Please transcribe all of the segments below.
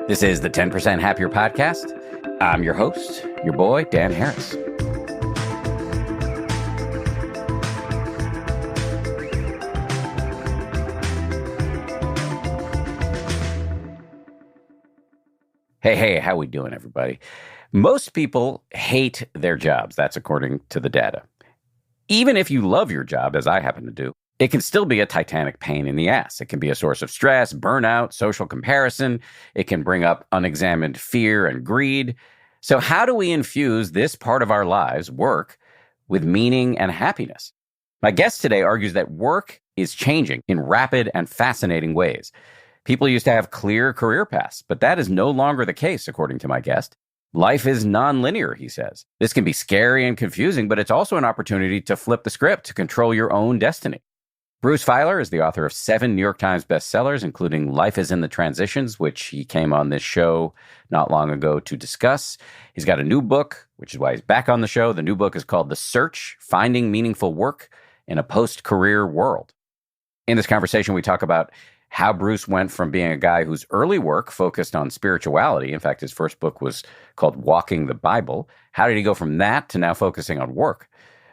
This is the 10% Happier Podcast. I'm your host, your boy, Dan Harris. Hey, how we doing, everybody? Most people hate their jobs. That's according to the data. Even if you love your job, as I happen to do, it can still be a titanic pain in the ass. It can be a source of stress, burnout, social comparison. It can bring up unexamined fear and greed. So how do we infuse this part of our lives, work, with meaning and happiness? My guest today argues that work is changing in rapid and fascinating ways. People used to have clear career paths, but that is no longer the case, according to my guest. Life is nonlinear, he says. This can be scary and confusing, but it's also an opportunity to flip the script, to control your own destiny. Bruce Feiler is the author of 7 New York Times bestsellers, including Life is in the Transitions, which he came on this show not long ago to discuss. He's got a new book, which is why he's back on the show. The new book is called The Search: Finding Meaningful Work in a Post-Career World. In this conversation, we talk about how Bruce went from being a guy whose early work focused on spirituality. In fact, his first book was called Walking the Bible. How did he go from that to now focusing on work?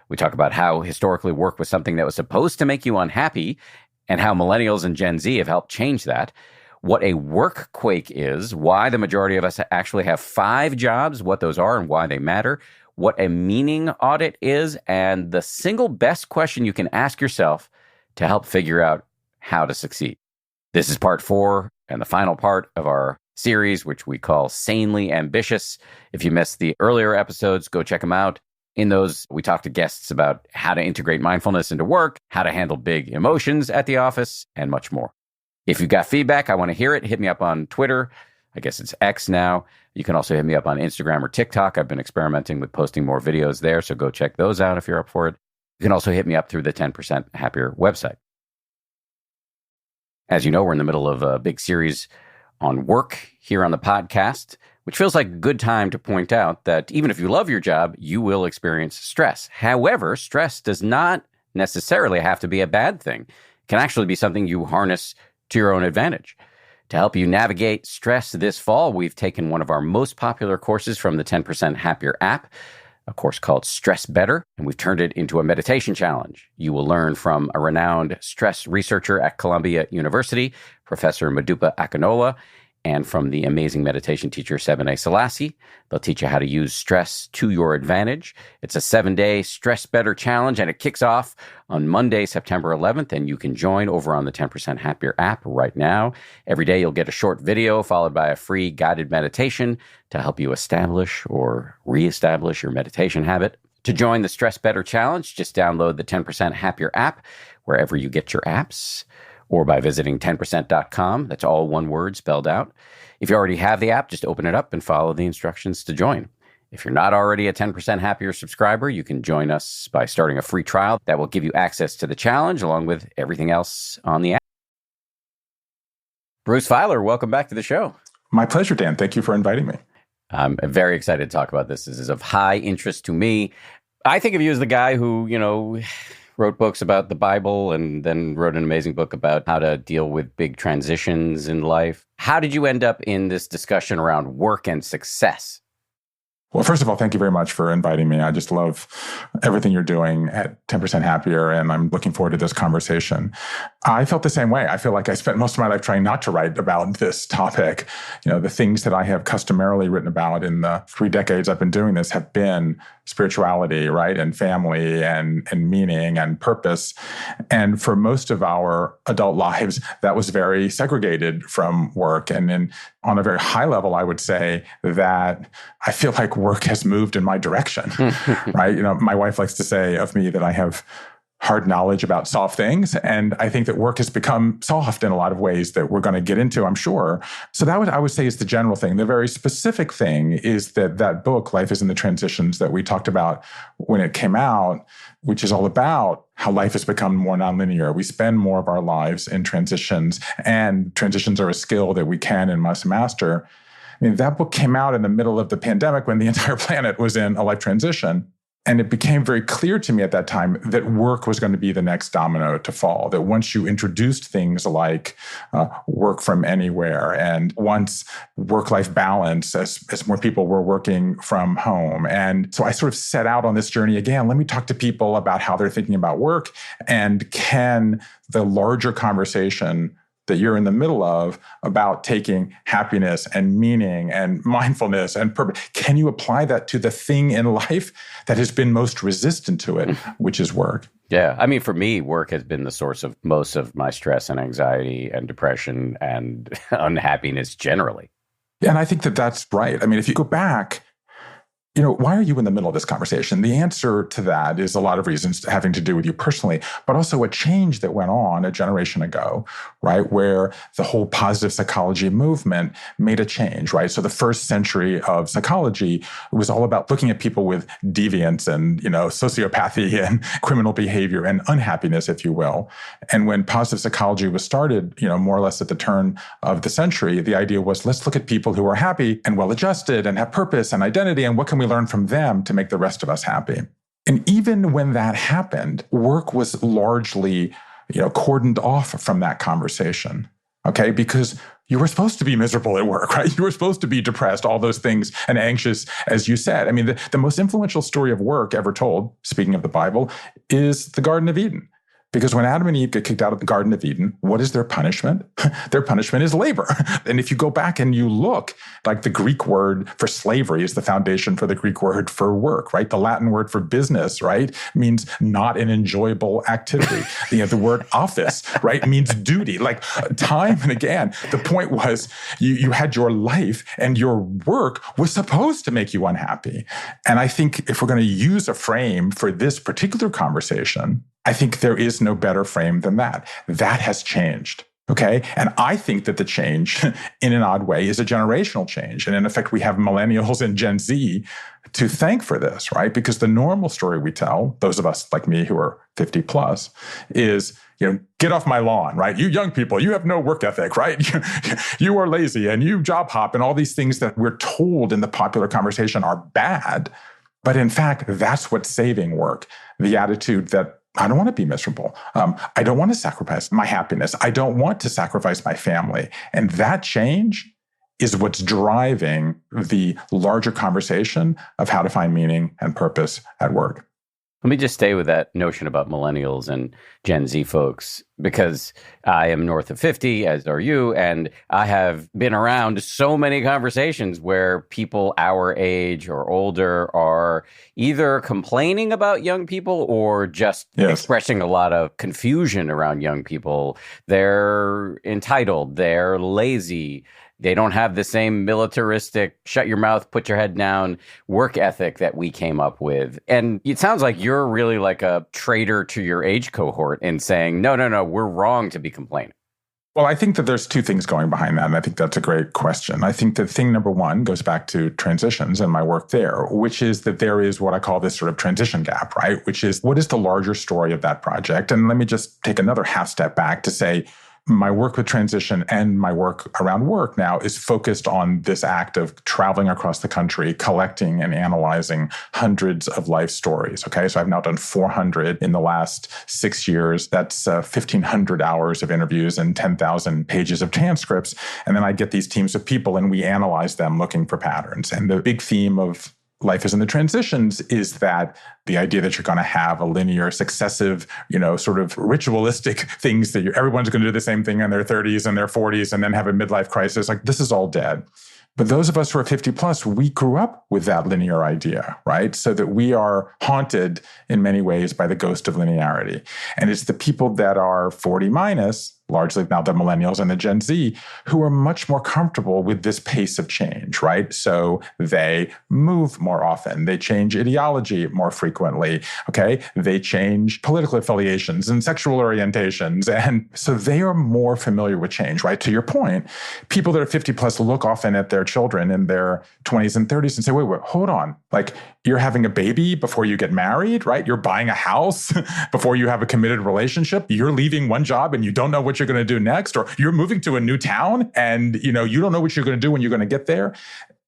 We talk about how historically work was something that was supposed to make you unhappy and how millennials and Gen Z have helped change that. What a workquake is, why the majority of us actually have 5 jobs, what those are and why they matter, what a meaning audit is, and the single best question you can ask yourself to help figure out how to succeed. This is part 4 and the final part of our series, which we call Sanely Ambitious. If you missed the earlier episodes, go check them out. In those, we talk to guests about how to integrate mindfulness into work, how to handle big emotions at the office, and much more. If you've got feedback, I want to hear it. Hit me up on Twitter. I guess it's X now. You can also hit me up on Instagram or TikTok. I've been experimenting with posting more videos there, so go check those out if you're up for it. You can also hit me up through the 10% Happier website. As you know, we're in the middle of a big series on work here on the podcast, which feels like a good time to point out that even if you love your job, you will experience stress. However, stress does not necessarily have to be a bad thing. It can actually be something you harness to your own advantage. To help you navigate stress this fall, we've taken one of our most popular courses from the 10% Happier app, a course called Stress Better, and we've turned it into a meditation challenge. You will learn from a renowned stress researcher at Columbia University, Professor Modupe Akinola, and from the amazing meditation teacher, Sebene Selassie. They'll teach you how to use stress to your advantage. It's a 7-day Stress Better challenge, and it kicks off on Monday, September 11th, and you can join over on the 10% Happier app right now. Every day, you'll get a short video followed by a free guided meditation to help you establish or reestablish your meditation habit. To join the Stress Better challenge, just download the 10% Happier app wherever you get your apps, or by visiting 10%.com. That's all one word spelled out. If you already have the app, just open it up and follow the instructions to join. If you're not already a 10% Happier subscriber, you can join us by starting a free trial that will give you access to the challenge along with everything else on the app. Bruce Feiler, welcome back to the show. My pleasure, Dan. Thank you for inviting me. I'm very excited to talk about this. This is of high interest to me. I think of you as the guy who, wrote books about the Bible and then wrote an amazing book about how to deal with big transitions in life. How did you end up in this discussion around work and success? Well, first of all, thank you very much for inviting me. I just love everything you're doing at 10% Happier, and I'm looking forward to this conversation. I felt the same way. I feel like I spent most of my life trying not to write about this topic. The things that I have customarily written about in the 3 decades I've been doing this have been spirituality, right? And family and meaning and purpose. And for most of our adult lives, that was very segregated from work. And then on a very high level, I would say that I feel like work has moved in my direction, right? My wife likes to say of me that I have hard knowledge about soft things. And I think that work has become soft in a lot of ways that we're going to get into, I'm sure. So that I would say is the general thing. The very specific thing is that book, Life is in the Transitions, that we talked about when it came out, which is all about how life has become more nonlinear. We spend more of our lives in transitions, and transitions are a skill that we can and must master. That book came out in the middle of the pandemic when the entire planet was in a life transition. And it became very clear to me at that time that work was going to be the next domino to fall. That once you introduced things like work from anywhere, and once work-life balance, as more people were working from home. And so I sort of set out on this journey again. Let me talk to people about how they're thinking about work, and can the larger conversation that you're in the middle of about taking happiness and meaning and mindfulness and purpose, can you apply that to the thing in life that has been most resistant to it, which is work? Yeah. I mean, for me, work has been the source of most of my stress and anxiety and depression and unhappiness generally. And I think that that's right. I mean, if you go back, why are you in the middle of this conversation? The answer to that is a lot of reasons having to do with you personally, but also a change that went on a generation ago, right? Where the whole positive psychology movement made a change, right? So the first century of psychology was all about looking at people with deviance and, sociopathy and criminal behavior and unhappiness, if you will. And when positive psychology was started, more or less at the turn of the century, the idea was, let's look at people who are happy and well-adjusted and have purpose and identity, and what can we learn from them to make the rest of us happy? And even when that happened, work was largely, cordoned off from that conversation, okay? Because you were supposed to be miserable at work, right? You were supposed to be depressed, all those things, and anxious, as you said. I mean, the most influential story of work ever told, speaking of the Bible, is the Garden of Eden. Because when Adam and Eve get kicked out of the Garden of Eden, what is their punishment? Their punishment is labor. And if you go back and you look, like the Greek word for slavery is the foundation for the Greek word for work, right? The Latin word for business, right, means not an enjoyable activity. The word office, right, means duty. Like time and again, the point was you had your life and your work was supposed to make you unhappy. And I think if we're going to use a frame for this particular conversation, I think there is no better frame than that. That has changed, okay? And I think that the change, in an odd way, is a generational change. And in effect, we have Millennials and Gen Z to thank for this, right? Because the normal story we tell, those of us like me who are 50 plus, is, get off my lawn, right? You young people, you have no work ethic, right? You are lazy and you job hop and all these things that we're told in the popular conversation are bad. But in fact, that's what's saving work. The attitude that I don't want to be miserable. I don't want to sacrifice my happiness. I don't want to sacrifice my family. And that change is what's driving the larger conversation of how to find meaning and purpose at work. Let me just stay with that notion about millennials and Gen Z folks, because I am north of 50, as are you, and I have been around so many conversations where people our age or older are either complaining about young people or just expressing a lot of confusion around young people. They're entitled, they're lazy, they don't have the same militaristic, shut your mouth, put your head down work ethic that we came up with. And it sounds like you're really like a traitor to your age cohort in saying, no, we're wrong to be complaining. Well, I think that there's two things going behind that, and I think that's a great question. I think that thing number one goes back to transitions and my work there, which is that there is what I call this sort of transition gap, right? Which is, what is the larger story of that project? And let me just take another half step back to say, my work with transition and my work around work now is focused on this act of traveling across the country, collecting and analyzing hundreds of life stories. Okay, so I've now done 400 in the last 6 years. That's 1,500 hours of interviews and 10,000 pages of transcripts. And then I get these teams of people and we analyze them looking for patterns. And the big theme of Life is in the Transitions is that the idea that you're going to have a linear, successive, sort of ritualistic things that everyone's going to do the same thing in their 30s and their 40s and then have a midlife crisis. Like, this is all dead. But those of us who are 50 plus, we grew up with that linear idea, right? So that we are haunted in many ways by the ghost of linearity. And it's the people that are 40 minus, largely now the millennials and the Gen Z, who are much more comfortable with this pace of change, right? So they move more often. They change ideology more frequently, okay? They change political affiliations and sexual orientations. And so they are more familiar with change, right? To your point, people that are 50 plus look often at their children in their 20s and 30s and say, wait, hold on. Like, you're having a baby before you get married, right? You're buying a house before you have a committed relationship. You're leaving one job and you don't know what you're going to do next, or you're moving to a new town and you don't know what you're going to do when you're going to get there.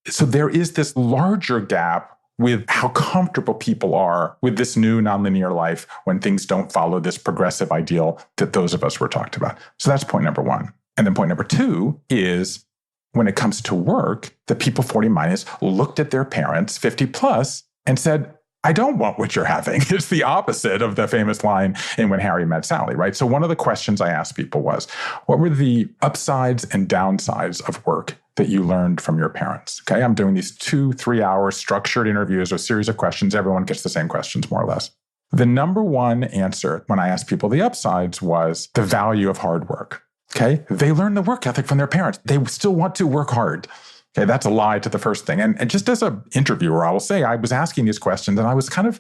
So there is this larger gap with how comfortable people are with this new nonlinear life when things don't follow this progressive ideal that those of us were talked about. So that's point number one. And then point number two is when it comes to work, the people 40 minus looked at their parents, 50 plus, and said, I don't want what you're having. It's the opposite of the famous line in When Harry Met Sally, right? So one of the questions I asked people was, what were the upsides and downsides of work that you learned from your parents? Okay, I'm doing these 2-3 hour structured interviews or a series of questions. Everyone gets the same questions, more or less. The number one answer when I asked people the upsides was the value of hard work. Okay, they learned the work ethic from their parents. They still want to work hard. Okay, that's a lie to the first thing. And just as an interviewer, I will say I was asking these questions and I was kind of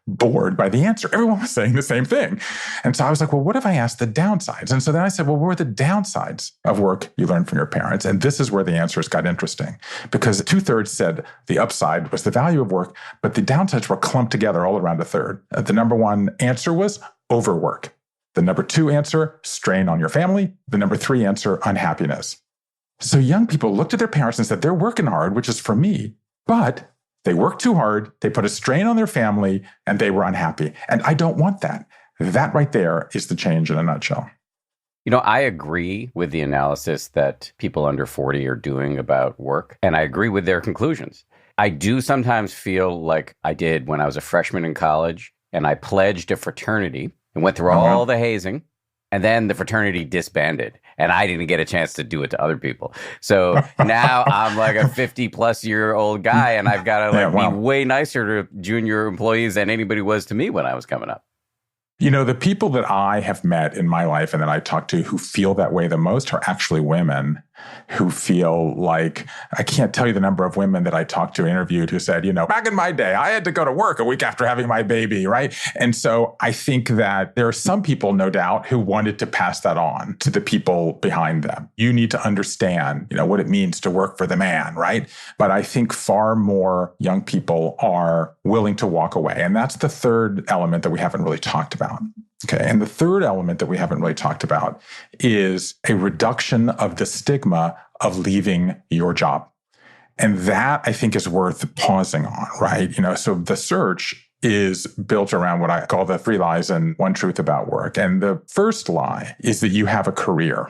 bored by the answer. Everyone was saying the same thing. And so I was like, well, what if I asked the downsides? And so then I said, well, what were the downsides of work you learned from your parents? And this is where the answers got interesting, because 2/3 said the upside was the value of work, but the downsides were clumped together all around a third. The number one answer was overwork. The number two answer, strain on your family. The number three answer, unhappiness. So young people looked at their parents and said, they're working hard, which is for me, but they worked too hard, they put a strain on their family, and they were unhappy. And I don't want that. That right there is the change in a nutshell. You know, I agree with the analysis that people under 40 are doing about work, and I agree with their conclusions. I do sometimes feel like I did when I was a freshman in college, and I pledged a fraternity and went through all the hazing, and then the fraternity disbanded, and I didn't get a chance to do it to other people. So now I'm like a 50-plus-year-old guy, and I've got to be way nicer to junior employees than anybody was to me when I was coming up. You know, the people that I have met in my life and that I talk to who feel that way the most are actually women who feel like, I can't tell you the number of women that I talked to, interviewed, who said, you know, back in my day, I had to go to work a week after having my baby, right? And so I think that there are some people, no doubt, who wanted to pass that on to the people behind them. You need to understand, you know, what it means to work for the man, right? But I think far more young people are willing to walk away. And that's the third element that we haven't really talked about. Okay. And the third element that we haven't really talked about is a reduction of the stigma of leaving your job. And that I think is worth pausing on, right? You know, so the search is built around what I call the 3 lies and 1 truth about work. And the first lie is that you have a career.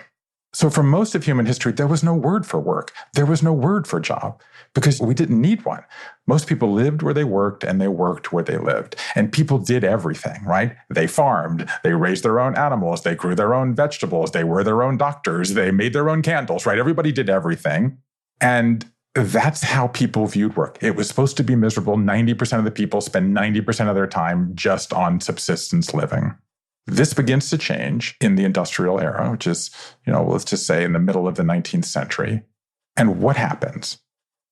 So for most of human history, there was no word for work. There was no word for job because we didn't need one. Most people lived where they worked and they worked where they lived. And people did everything, right? They farmed, they raised their own animals, they grew their own vegetables, they were their own doctors, they made their own candles, right? Everybody did everything. And that's how people viewed work. It was supposed to be miserable. 90% of the people spend 90% of their time just on subsistence living. This begins to change in the industrial era, which is, you know, let's just say in the middle of the 19th century. And what happens?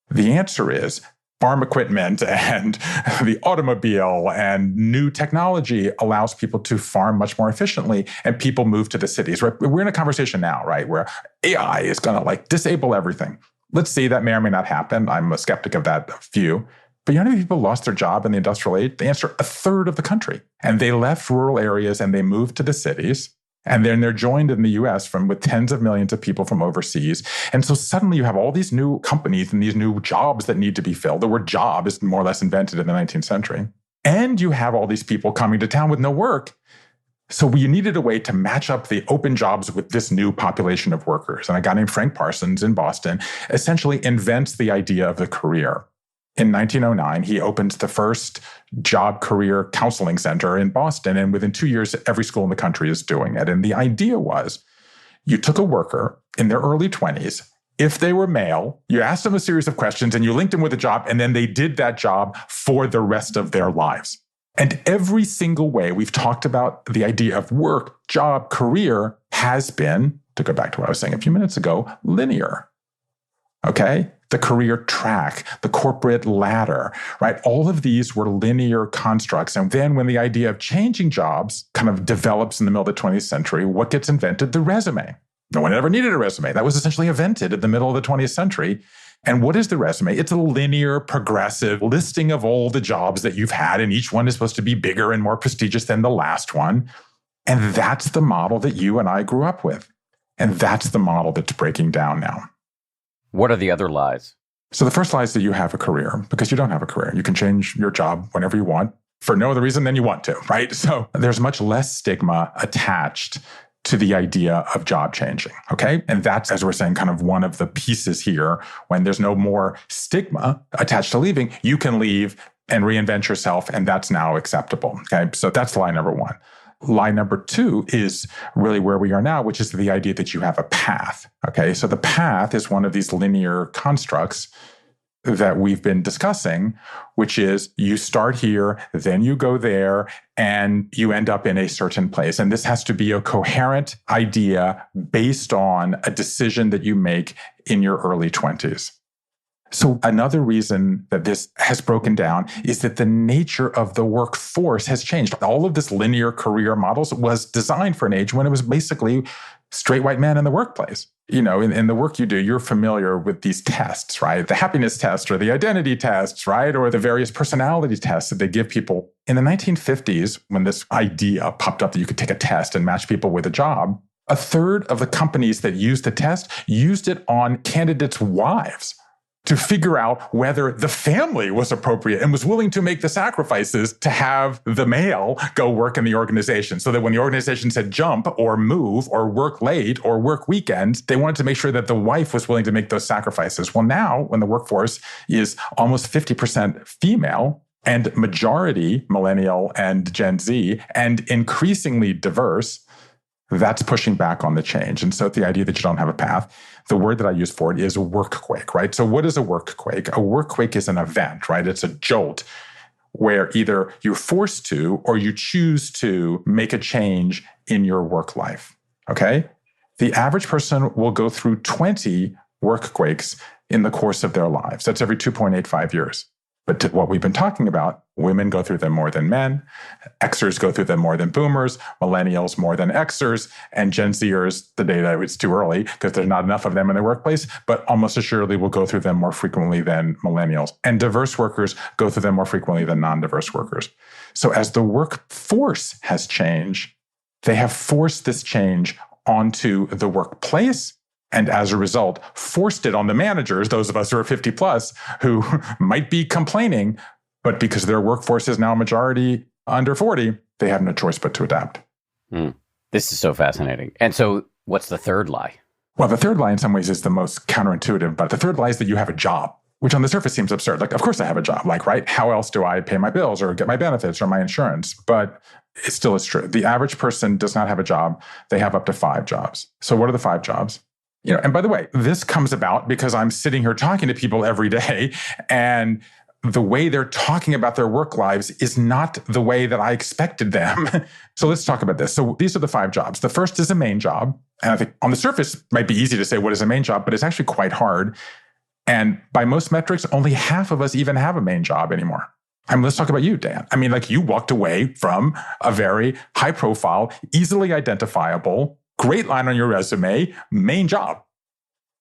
The answer is farm equipment and the automobile and new technology allows people to farm much more efficiently, and people move to the cities, right? We're in a conversation now, right, where AI is going to disable everything. Let's see, that may or may not happen. I'm a skeptic of that view. But you know how many people lost their job in the industrial age? The answer, 1/3 of the country. And they left rural areas and they moved to the cities. And then they're joined in the US with tens of millions of people from overseas. And so suddenly you have all these new companies and these new jobs that need to be filled. The word job is more or less invented in the 19th century. And you have all these people coming to town with no work. So we needed a way to match up the open jobs with this new population of workers. And a guy named Frank Parsons in Boston essentially invents the idea of the career. In 1909, he opens the first job career counseling center in Boston. And within 2 years, every school in the country is doing it. And the idea was you took a worker in their early 20s. If they were male, you asked them a series of questions and you linked them with a job, and then they did that job for the rest of their lives. And every single way we've talked about the idea of work, job, career has been, to go back to what I was saying a few minutes ago, linear. Okay? The career track, the corporate ladder, right? All of these were linear constructs. And then when the idea of changing jobs kind of develops in the middle of the 20th century, what gets invented? The resume. No one ever needed a resume. That was essentially invented in the middle of the 20th century. And what is the resume? It's a linear, progressive listing of all the jobs that you've had, and each one is supposed to be bigger and more prestigious than the last one. And that's the model that you and I grew up with. And that's the model that's breaking down now. What are the other lies? So the first lie is that you have a career, because you don't have a career. You can change your job whenever you want for no other reason than you want to, right? So there's much less stigma attached to the idea of job changing, okay? And that's, as we're saying, kind of one of the pieces here. When there's no more stigma attached to leaving, you can leave and reinvent yourself, and that's now acceptable, okay? So that's lie number one. Lie number two is really where we are now, which is the idea that you have a path, okay? So the path is one of these linear constructs that we've been discussing, which is you start here, then you go there, and you end up in a certain place. And this has to be a coherent idea based on a decision that you make in your early 20s. So another reason that this has broken down is that the nature of the workforce has changed. All of this linear career models was designed for an age when it was basically straight white men in the workplace. You know, in the work you do, you're familiar with these tests, right? The happiness test or the identity tests, right? Or the various personality tests that they give people. In the 1950s, when this idea popped up that you could take a test and match people with a job, a third of the companies that used the test used it on candidates' wives to figure out whether the family was appropriate and was willing to make the sacrifices to have the male go work in the organization. So that when the organization said jump or move or work late or work weekends, they wanted to make sure that the wife was willing to make those sacrifices. Well, now when the workforce is almost 50% female and majority millennial and Gen Z and increasingly diverse, that's pushing back on the change. And so the idea that you don't have a path, the word that I use for it is workquake, right? So what is a workquake? A workquake is an event, right? It's a jolt where either you're forced to or you choose to make a change in your work life, okay? The average person will go through 20 workquakes in the course of their lives. That's every 2.85 years. But to what we've been talking about, women go through them more than men, Xers go through them more than boomers, millennials more than Xers, and Gen Zers, the data, it's too early because there's not enough of them in the workplace, but almost assuredly will go through them more frequently than millennials. And diverse workers go through them more frequently than non-diverse workers. So as the workforce has changed, they have forced this change onto the workplace. And as a result, forced it on the managers, those of us who are 50 plus, who might be complaining, but because their workforce is now majority under 40, they have no choice but to adapt. This is so fascinating. And so what's the third lie? Well, the third lie in some ways is the most counterintuitive, but the third lie is that you have a job, which on the surface seems absurd. Like, of course I have a job, like, right? How else do I pay my bills or get my benefits or my insurance? But it still is true. The average person does not have a job. They have up to 5 jobs. So what are the 5 jobs? You know, and by the way, this comes about because I'm sitting here talking to people every day, and the way they're talking about their work lives is not the way that I expected them. So let's talk about this. So these are the 5 jobs. The first is a main job. And I think on the surface, it might be easy to say what is a main job, but it's actually quite hard. And by most metrics, only half of us even have a main job anymore. I mean, let's talk about you, Dan. I mean, like, you walked away from a very high profile, easily identifiable, great line on your resume, main job.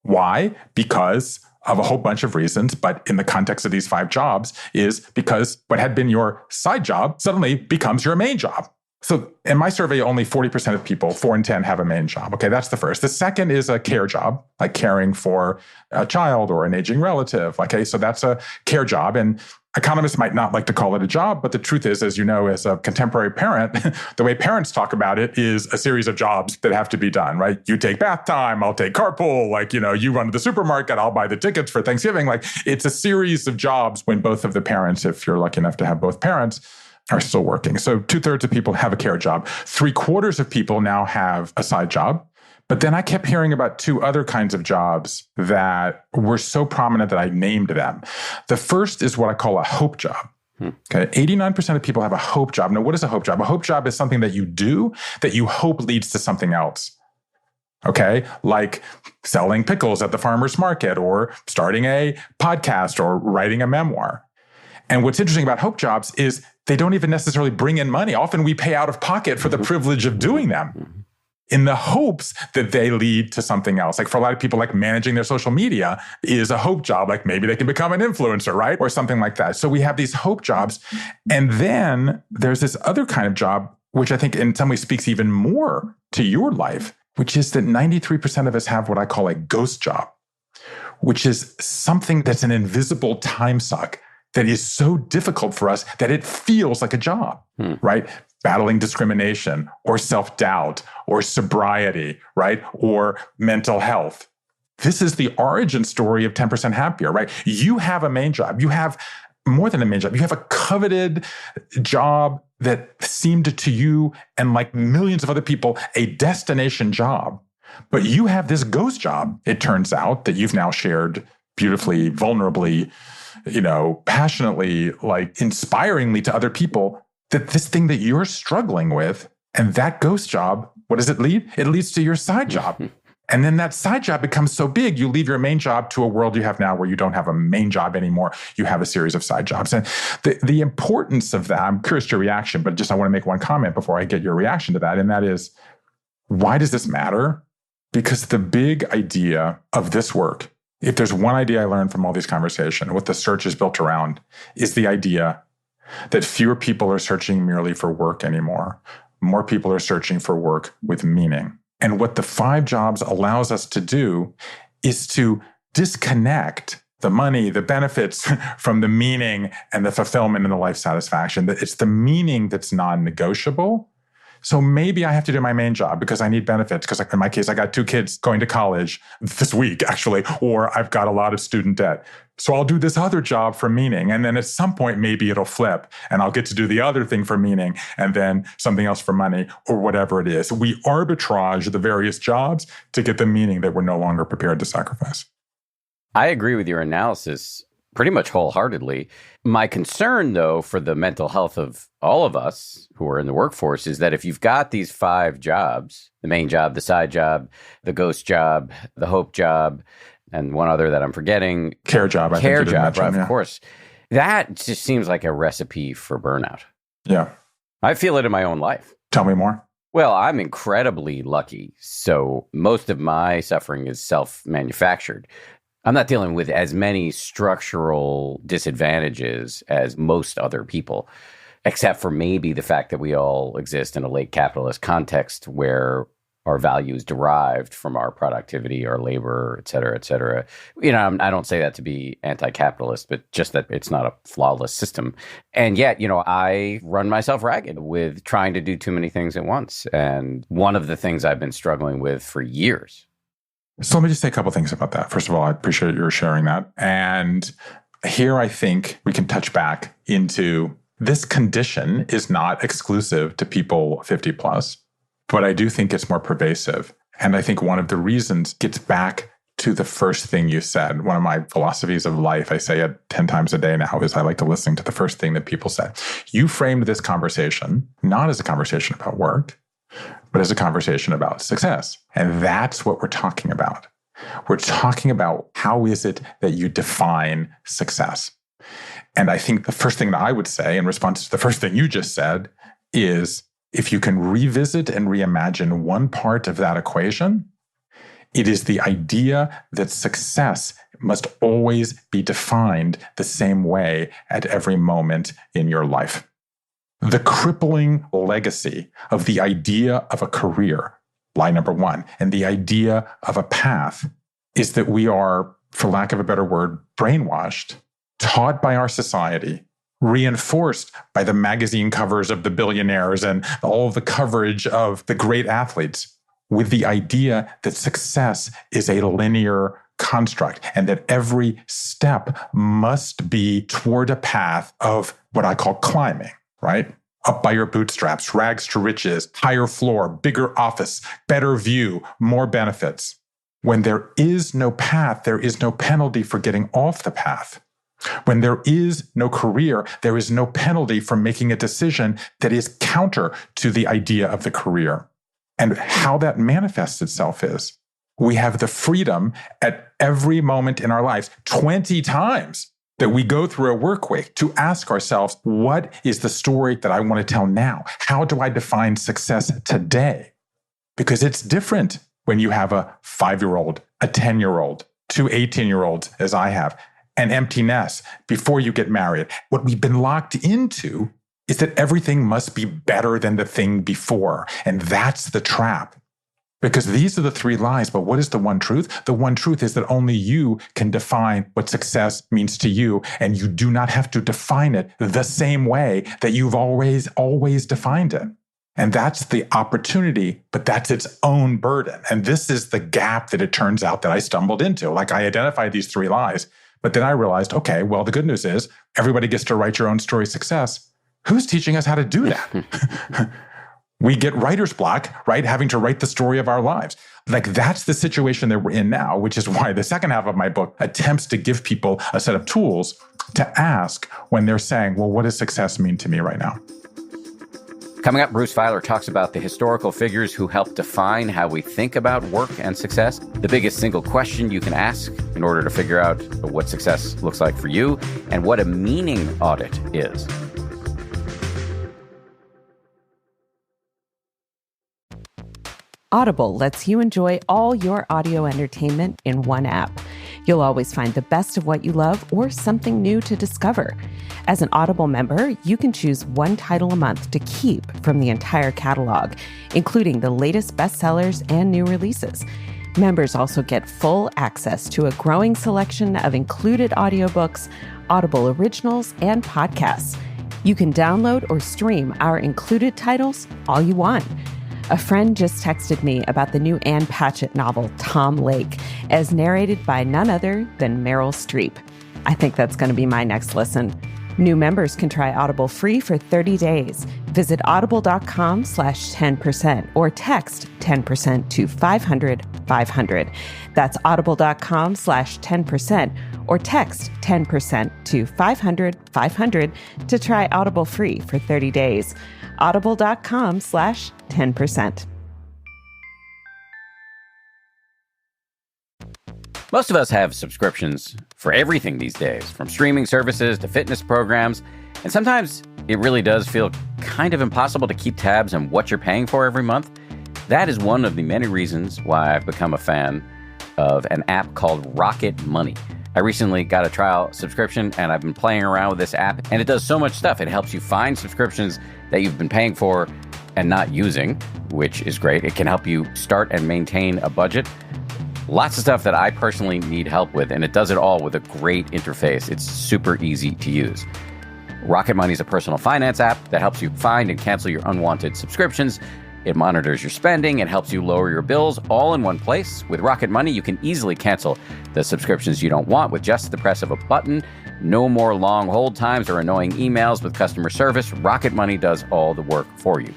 Why? Because of a whole bunch of reasons, but in the context of these 5 jobs is because what had been your side job suddenly becomes your main job. So in my survey, only 40% of people, 4 in 10, have a main job. Okay, that's the first. The second is a care job, like caring for a child or an aging relative. Okay, so that's a care job. And economists might not like to call it a job, but the truth is, as you know, as a contemporary parent, the way parents talk about it is a series of jobs that have to be done, right? You take bath time, I'll take carpool, like, you know, you run to the supermarket, I'll buy the tickets for Thanksgiving. Like, it's a series of jobs when both of the parents, if you're lucky enough to have both parents, are still working. So 2/3 of people have a care job. 3/4 of people now have a side job. But then I kept hearing about 2 other kinds of jobs that were so prominent that I named them. The first is what I call a hope job. Okay, 89% of people have a hope job. Now, what is a hope job? A hope job is something that you do that you hope leads to something else. Okay, like selling pickles at the farmer's market or starting a podcast or writing a memoir. And what's interesting about hope jobs is they don't even necessarily bring in money. Often we pay out of pocket for the privilege of doing them, in the hopes that they lead to something else. Like, for a lot of people, like, managing their social media is a hope job. Like, maybe they can become an influencer, right? Or something like that. So we have these hope jobs. And then there's this other kind of job, which I think in some ways speaks even more to your life, which is that 93% of us have what I call a ghost job, which is something that's an invisible time suck that is so difficult for us that it feels like a job, right? Battling discrimination or self-doubt or sobriety, right? Or mental health. This is the origin story of 10% Happier, right? You have a main job. You have more than a main job. You have a coveted job that seemed to you and like millions of other people a destination job. But you have this ghost job, it turns out, that you've now shared beautifully, vulnerably, passionately, like inspiringly to other people, that this thing that you're struggling with and that ghost job, what does it lead? It leads to your side job. And then that side job becomes so big, you leave your main job to a world you have now where you don't have a main job anymore. You have a series of side jobs. And the importance of that, I'm curious to your reaction, but just I want to make one comment before I get your reaction to that. And that is, why does this matter? Because the big idea of this work, if there's one idea I learned from all these conversations, what the search is built around, is the idea that fewer people are searching merely for work anymore. More people are searching for work with meaning. And what the 5 jobs allows us to do is to disconnect the money, the benefits from the meaning and the fulfillment and the life satisfaction. It's the meaning that's non-negotiable. So maybe I have to do my main job because I need benefits. Because in my case, I got 2 kids going to college this week, actually, or I've got a lot of student debt. So I'll do this other job for meaning. And then at some point, maybe it'll flip and I'll get to do the other thing for meaning and then something else for money or whatever it is. We arbitrage the various jobs to get the meaning that we're no longer prepared to sacrifice. I agree with your analysis pretty much wholeheartedly. My concern, though, for the mental health of all of us who are in the workforce is that if you've got these 5 jobs, the main job, the side job, the ghost job, the hope job, and one other that I'm forgetting. Care job, I think you did mention, right, of course. That just seems like a recipe for burnout. Yeah. I feel it in my own life. Tell me more. Well, I'm incredibly lucky. So most of my suffering is self-manufactured. I'm not dealing with as many structural disadvantages as most other people, except for maybe the fact that we all exist in a late capitalist context where our value is derived from our productivity, our labor, et cetera, et cetera. I don't say that to be anti-capitalist, but just that it's not a flawless system. And yet, I run myself ragged with trying to do too many things at once. And one of the things I've been struggling with for years. So let me just say a couple things about that. First of all, I appreciate your sharing that. And here I think we can touch back into this condition is not exclusive to people 50 plus, but I do think it's more pervasive. And I think one of the reasons gets back to the first thing you said. One of my philosophies of life, I say it 10 times a day now, is I like to listen to the first thing that people said. You framed this conversation not as a conversation about work, but as a conversation about success. And that's what we're talking about. We're talking about how is it that you define success. And I think the first thing that I would say in response to the first thing you just said is if you can revisit and reimagine one part of that equation, it is the idea that success must always be defined the same way at every moment in your life. The crippling legacy of the idea of a career, lie number 1, and the idea of a path is that we are, for lack of a better word, brainwashed, taught by our society, reinforced by the magazine covers of the billionaires and all of the coverage of the great athletes, with the idea that success is a linear construct and that every step must be toward a path of what I call climbing, right? Up by your bootstraps, rags to riches, higher floor, bigger office, better view, more benefits. When there is no path, there is no penalty for getting off the path. When there is no career, there is no penalty for making a decision that is counter to the idea of the career. And how that manifests itself is we have the freedom at every moment in our lives, 20 times that we go through a workquake, to ask ourselves, what is the story that I want to tell now? How do I define success today? Because it's different when you have a 5-year-old, a 10-year-old, 2 18-year-olds, as I have, an empty nest before you get married. What we've been locked into is that everything must be better than the thing before. And that's the trap. Because these are the three lies. But what is the one truth? The one truth is that only you can define what success means to you. And you do not have to define it the same way that you've always defined it. And that's the opportunity, but that's its own burden. And this is the gap that it turns out that I stumbled into. Like, I identified these three lies, but then I realized, okay, well, the good news is everybody gets to write your own story of success. Who's teaching us how to do that? We get writer's block, right? Having to write the story of our lives. Like, that's the situation that we're in now, which is why the second half of my book attempts to give people a set of tools to ask when they're saying, well, what does success mean to me right now? Coming up, Bruce Feiler talks about the historical figures who helped define how we think about work and success, the biggest single question you can ask in order to figure out what success looks like for you, and what a meaning audit is. Audible lets you enjoy all your audio entertainment in one app. You'll always find the best of what you love or something new to discover. As an Audible member, you can choose one title a month to keep from the entire catalog, including the latest bestsellers and new releases. Members also get full access to a growing selection of included audiobooks, Audible originals, and podcasts. You can download or stream our included titles all you want. A friend just texted me about the new Anne Patchett novel, Tom Lake, as narrated by none other than Meryl Streep. I think that's going to be my next listen. New members can try Audible free for 30 days. Visit audible.com/10% or text 10% to 500-500. That's audible.com/10% or text 10% to 500-500 to try Audible free for 30 days. Audible.com/10%. Most of us have subscriptions for everything these days, from streaming services to fitness programs. And sometimes it really does feel kind of impossible to keep tabs on what you're paying for every month. That is one of the many reasons why I've become a fan of an app called Rocket Money. I recently got a trial subscription and I've been playing around with this app, and it does so much stuff. It helps you find subscriptions that you've been paying for and not using, which is great. It can help you start and maintain a budget. Lots of stuff that I personally need help with, and it does it all with a great interface. It's super easy to use. Rocket Money is a personal finance app that helps you find and cancel your unwanted subscriptions. It monitors your spending and helps you lower your bills all in one place. With Rocket Money, you can easily cancel the subscriptions you don't want with just the press of a button. No more long hold times or annoying emails with customer service. Rocket Money does all the work for you.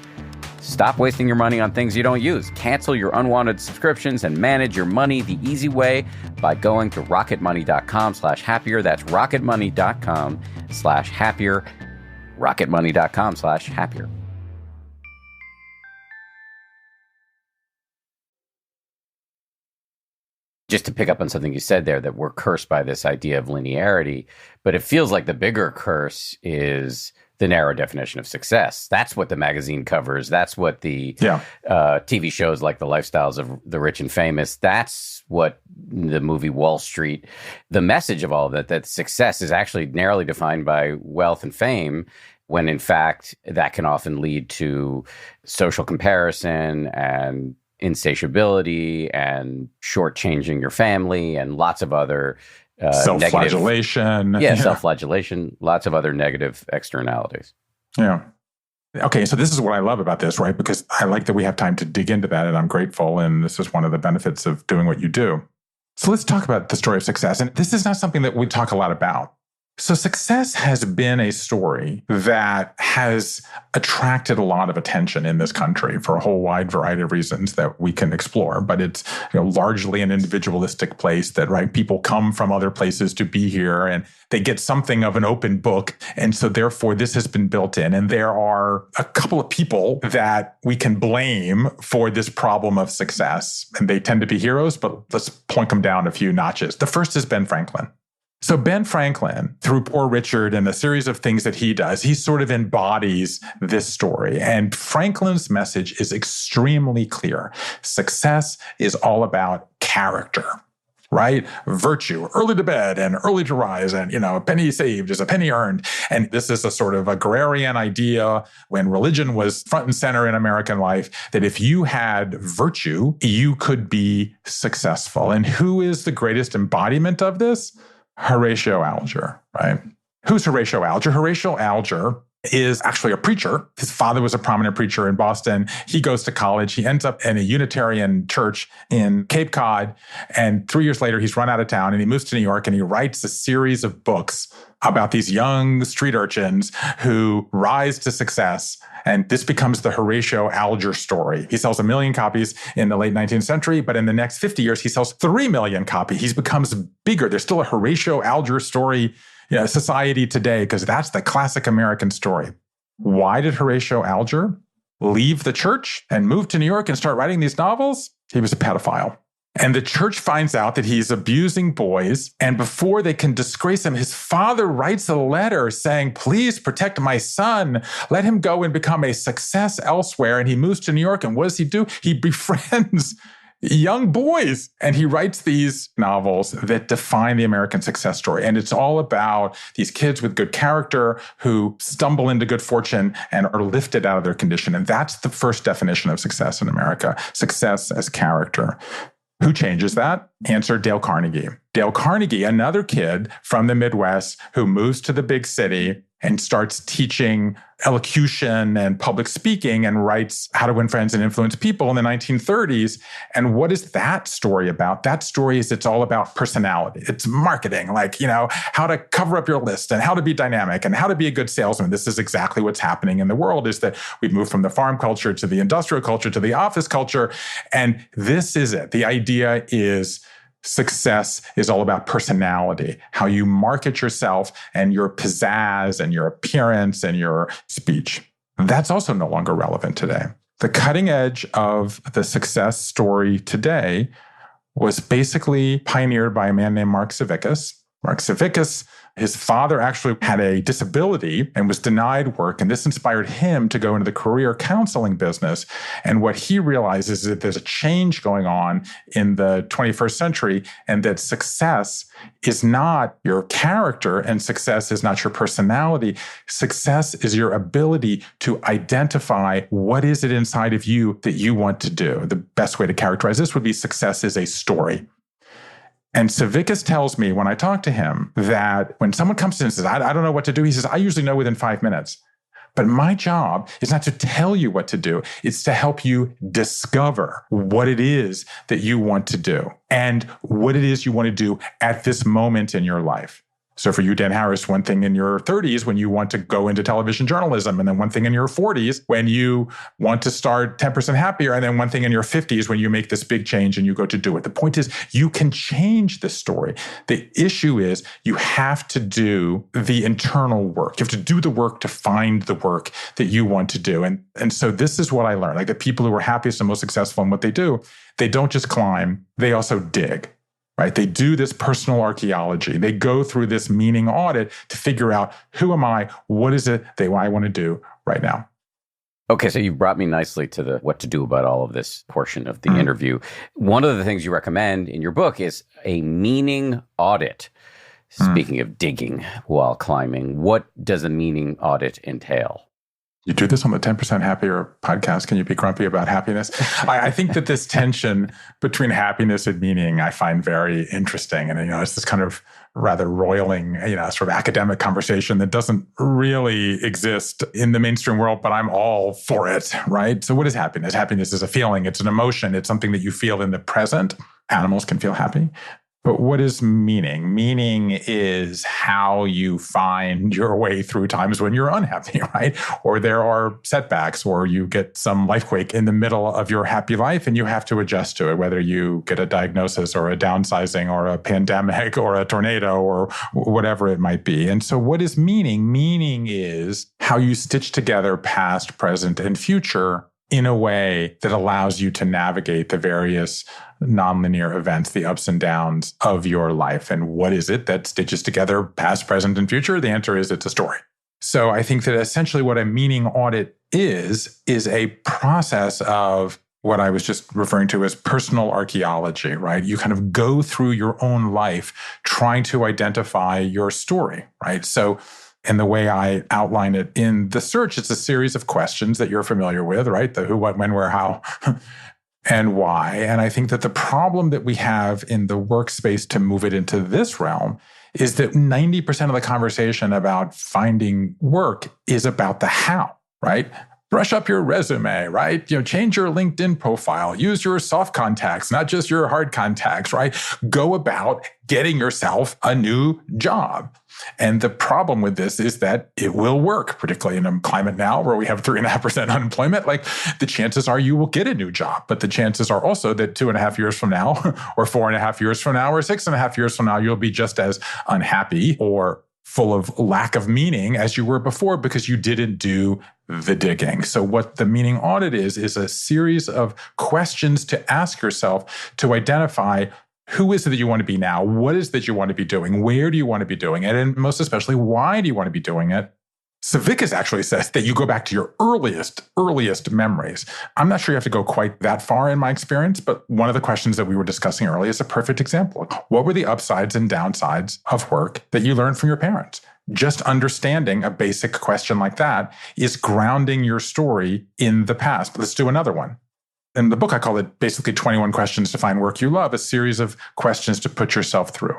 Stop wasting your money on things you don't use. Cancel your unwanted subscriptions and manage your money the easy way by going to rocketmoney.com/happier. That's rocketmoney.com/happier. rocketmoney.com/happier. Just to pick up on something you said there, that we're cursed by this idea of linearity, but it feels like the bigger curse is the narrow definition of success. That's what the magazine covers. That's what the TV shows like The Lifestyles of the Rich and Famous. That's what the movie Wall Street, the message of all of that success is actually narrowly defined by wealth and fame, when in fact that can often lead to social comparison and insatiability and shortchanging your family and lots of other self-flagellation. Self-flagellation, lots of other negative externalities. Yeah. Okay, so this is what I love about this, right? Because I like that we have time to dig into that, and I'm grateful, and this is one of the benefits of doing what you do. So let's talk about the story of success. And this is not something that we talk a lot about. So success has been a story that has attracted a lot of attention in this country for a whole wide variety of reasons that we can explore. But it's largely an individualistic place that, right, people come from other places to be here and they get something of an open book. And so therefore this has been built in. And there are a couple of people that we can blame for this problem of success. And they tend to be heroes, but let's point them down a few notches. The first is Ben Franklin. So Ben Franklin, through Poor Richard and a series of things that he does, he sort of embodies this story. And Franklin's message is extremely clear. Success is all about character. right? Virtue, early to bed and early to rise, and, a penny saved is a penny earned. And this is a sort of agrarian idea when religion was front and center in American life, that if you had virtue, you could be successful. And who is the greatest embodiment of this? Horatio Alger, right? Who's Horatio Alger? Horatio Alger is actually a preacher. His father was a prominent preacher in Boston. He goes to college. He ends up in a Unitarian church in Cape Cod. And 3 years later, he's run out of town and he moves to New York and he writes a series of books about these young street urchins who rise to success. And this becomes the Horatio Alger story. He sells 1 million copies in the late 19th century, but in the next 50 years, he sells 3 million copies. He becomes bigger. There's still a Horatio Alger story society today, because that's the classic American story. Why did Horatio Alger leave the church and move to New York and start writing these novels? He was a pedophile. And the church finds out that he's abusing boys. And before they can disgrace him, his father writes a letter saying, please protect my son. Let him go and become a success elsewhere. And he moves to New York. And what does he do? He befriends young boys. And he writes these novels that define the American success story. And it's all about these kids with good character who stumble into good fortune and are lifted out of their condition. And that's the first definition of success in America, success as character. Who changes that? Answer, Dale Carnegie. Dale Carnegie, another kid from the Midwest who moves to the big city and starts teaching elocution and public speaking and writes How to Win Friends and Influence People in the 1930s. And what is that story about? That story is, it's all about personality. It's marketing, how to cover up your list and how to be dynamic and how to be a good salesman. This is exactly what's happening in the world, is that we've moved from the farm culture to the industrial culture to the office culture. And this is it. The idea is success is all about personality, how you market yourself and your pizzazz and your appearance and your speech. That's also no longer relevant today. The cutting edge of the success story today was basically pioneered by a man named Mark Savickas. Mark Savickas, his father actually had a disability and was denied work, and this inspired him to go into the career counseling business. And what he realizes is that there's a change going on in the 21st century, and that success is not your character and success is not your personality. Success is your ability to identify what is it inside of you that you want to do. The best way to characterize this would be success is a story. And Savickas tells me when I talk to him that when someone comes in and says, I don't know what to do, he says, I usually know within 5 minutes. But my job is not to tell you what to do. It's to help you discover what it is that you want to do and what it is you want to do at this moment in your life. So for you, Dan Harris, one thing in your 30s when you want to go into television journalism, and then one thing in your 40s when you want to start 10% happier, and then one thing in your 50s when you make this big change and you go to do it. The point is, you can change the story. The issue is you have to do the internal work. You have to do the work to find the work that you want to do. And so this is what I learned. Like, the people who are happiest and most successful in what they do, they don't just climb, they also dig. Right? They do this personal archaeology. They go through this meaning audit to figure out, who am I? What is it that I want to do right now? Okay, so you brought me nicely to the what to do about all of this portion of the interview. One of the things you recommend in your book is a meaning audit. Speaking of digging while climbing, what does a meaning audit entail? You do this on the 10% Happier podcast. Can you be grumpy about happiness? I think that this tension between happiness and meaning I find very interesting. And, it's this kind of rather roiling, sort of academic conversation that doesn't really exist in the mainstream world, but I'm all for it, right? So what is happiness? Happiness is a feeling. It's an emotion. It's something that you feel in the present. Animals can feel happy. But what is meaning? Meaning is how you find your way through times when you're unhappy, right? Or there are setbacks, or you get some lifequake in the middle of your happy life and you have to adjust to it, whether you get a diagnosis or a downsizing or a pandemic or a tornado or whatever it might be. And so what is meaning? Meaning is how you stitch together past, present, and future in a way that allows you to navigate the various nonlinear events, the ups and downs of your life. And what is it that stitches together past, present, and future? The answer is it's a story. So I think that essentially what a meaning audit is a process of what I was just referring to as personal archaeology, right? You kind of go through your own life trying to identify your story, right? So, and the way I outline it in the search, it's a series of questions that you're familiar with, right? The who, what, when, where, how, and why. And I think that the problem that we have in the workspace to move it into this realm is that 90% of the conversation about finding work is about the how, right? Brush up your resume, right? Change your LinkedIn profile, use your soft contacts, not just your hard contacts, right? Go about getting yourself a new job. And the problem with this is that it will work, particularly in a climate now where we have 3.5% unemployment. Like, the chances are you will get a new job, but the chances are also that 2.5 years from now, or 4.5 years from now, or 6.5 years from now, you'll be just as unhappy or full of lack of meaning as you were before because you didn't do the digging. So what the meaning audit is a series of questions to ask yourself to identify who is it that you want to be now? What is it that you want to be doing? Where do you want to be doing it? And most especially, why do you want to be doing it? Savickas actually says that you go back to your earliest memories. I'm not sure you have to go quite that far in my experience, but one of the questions that we were discussing earlier is a perfect example. What were the upsides and downsides of work that you learned from your parents? Just understanding a basic question like that is grounding your story in the past. Let's do another one. In the book, I call it basically 21 questions to find work you love, a series of questions to put yourself through.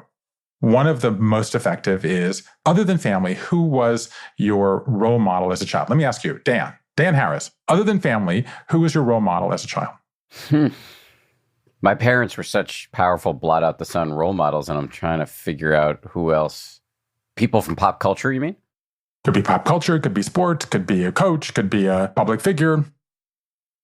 One of the most effective is, other than family, who was your role model as a child? Let me ask you, Dan Harris, other than family, who was your role model as a child? My parents were such powerful blot out the sun role models, and I'm trying to figure out who else. People from pop culture, you mean? Could be pop culture, could be sports, could be a coach, could be a public figure.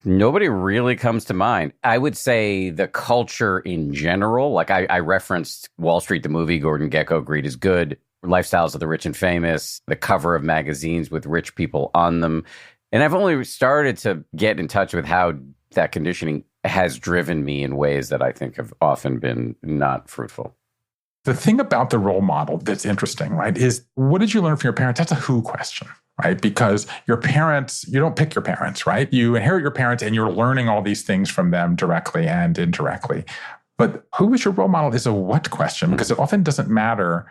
Nobody really comes to mind. I would say the culture in general, like I referenced Wall Street, the movie, Gordon Gekko, Greed is Good, Lifestyles of the Rich and Famous, the cover of magazines with rich people on them. And I've only started to get in touch with how that conditioning has driven me in ways that I think have often been not fruitful. The thing about the role model that's interesting, right, is what did you learn from your parents? That's a who question, right? Because your parents, you don't pick your parents, right? You inherit your parents and you're learning all these things from them directly and indirectly. But who is your role model is a what question, because it often doesn't matter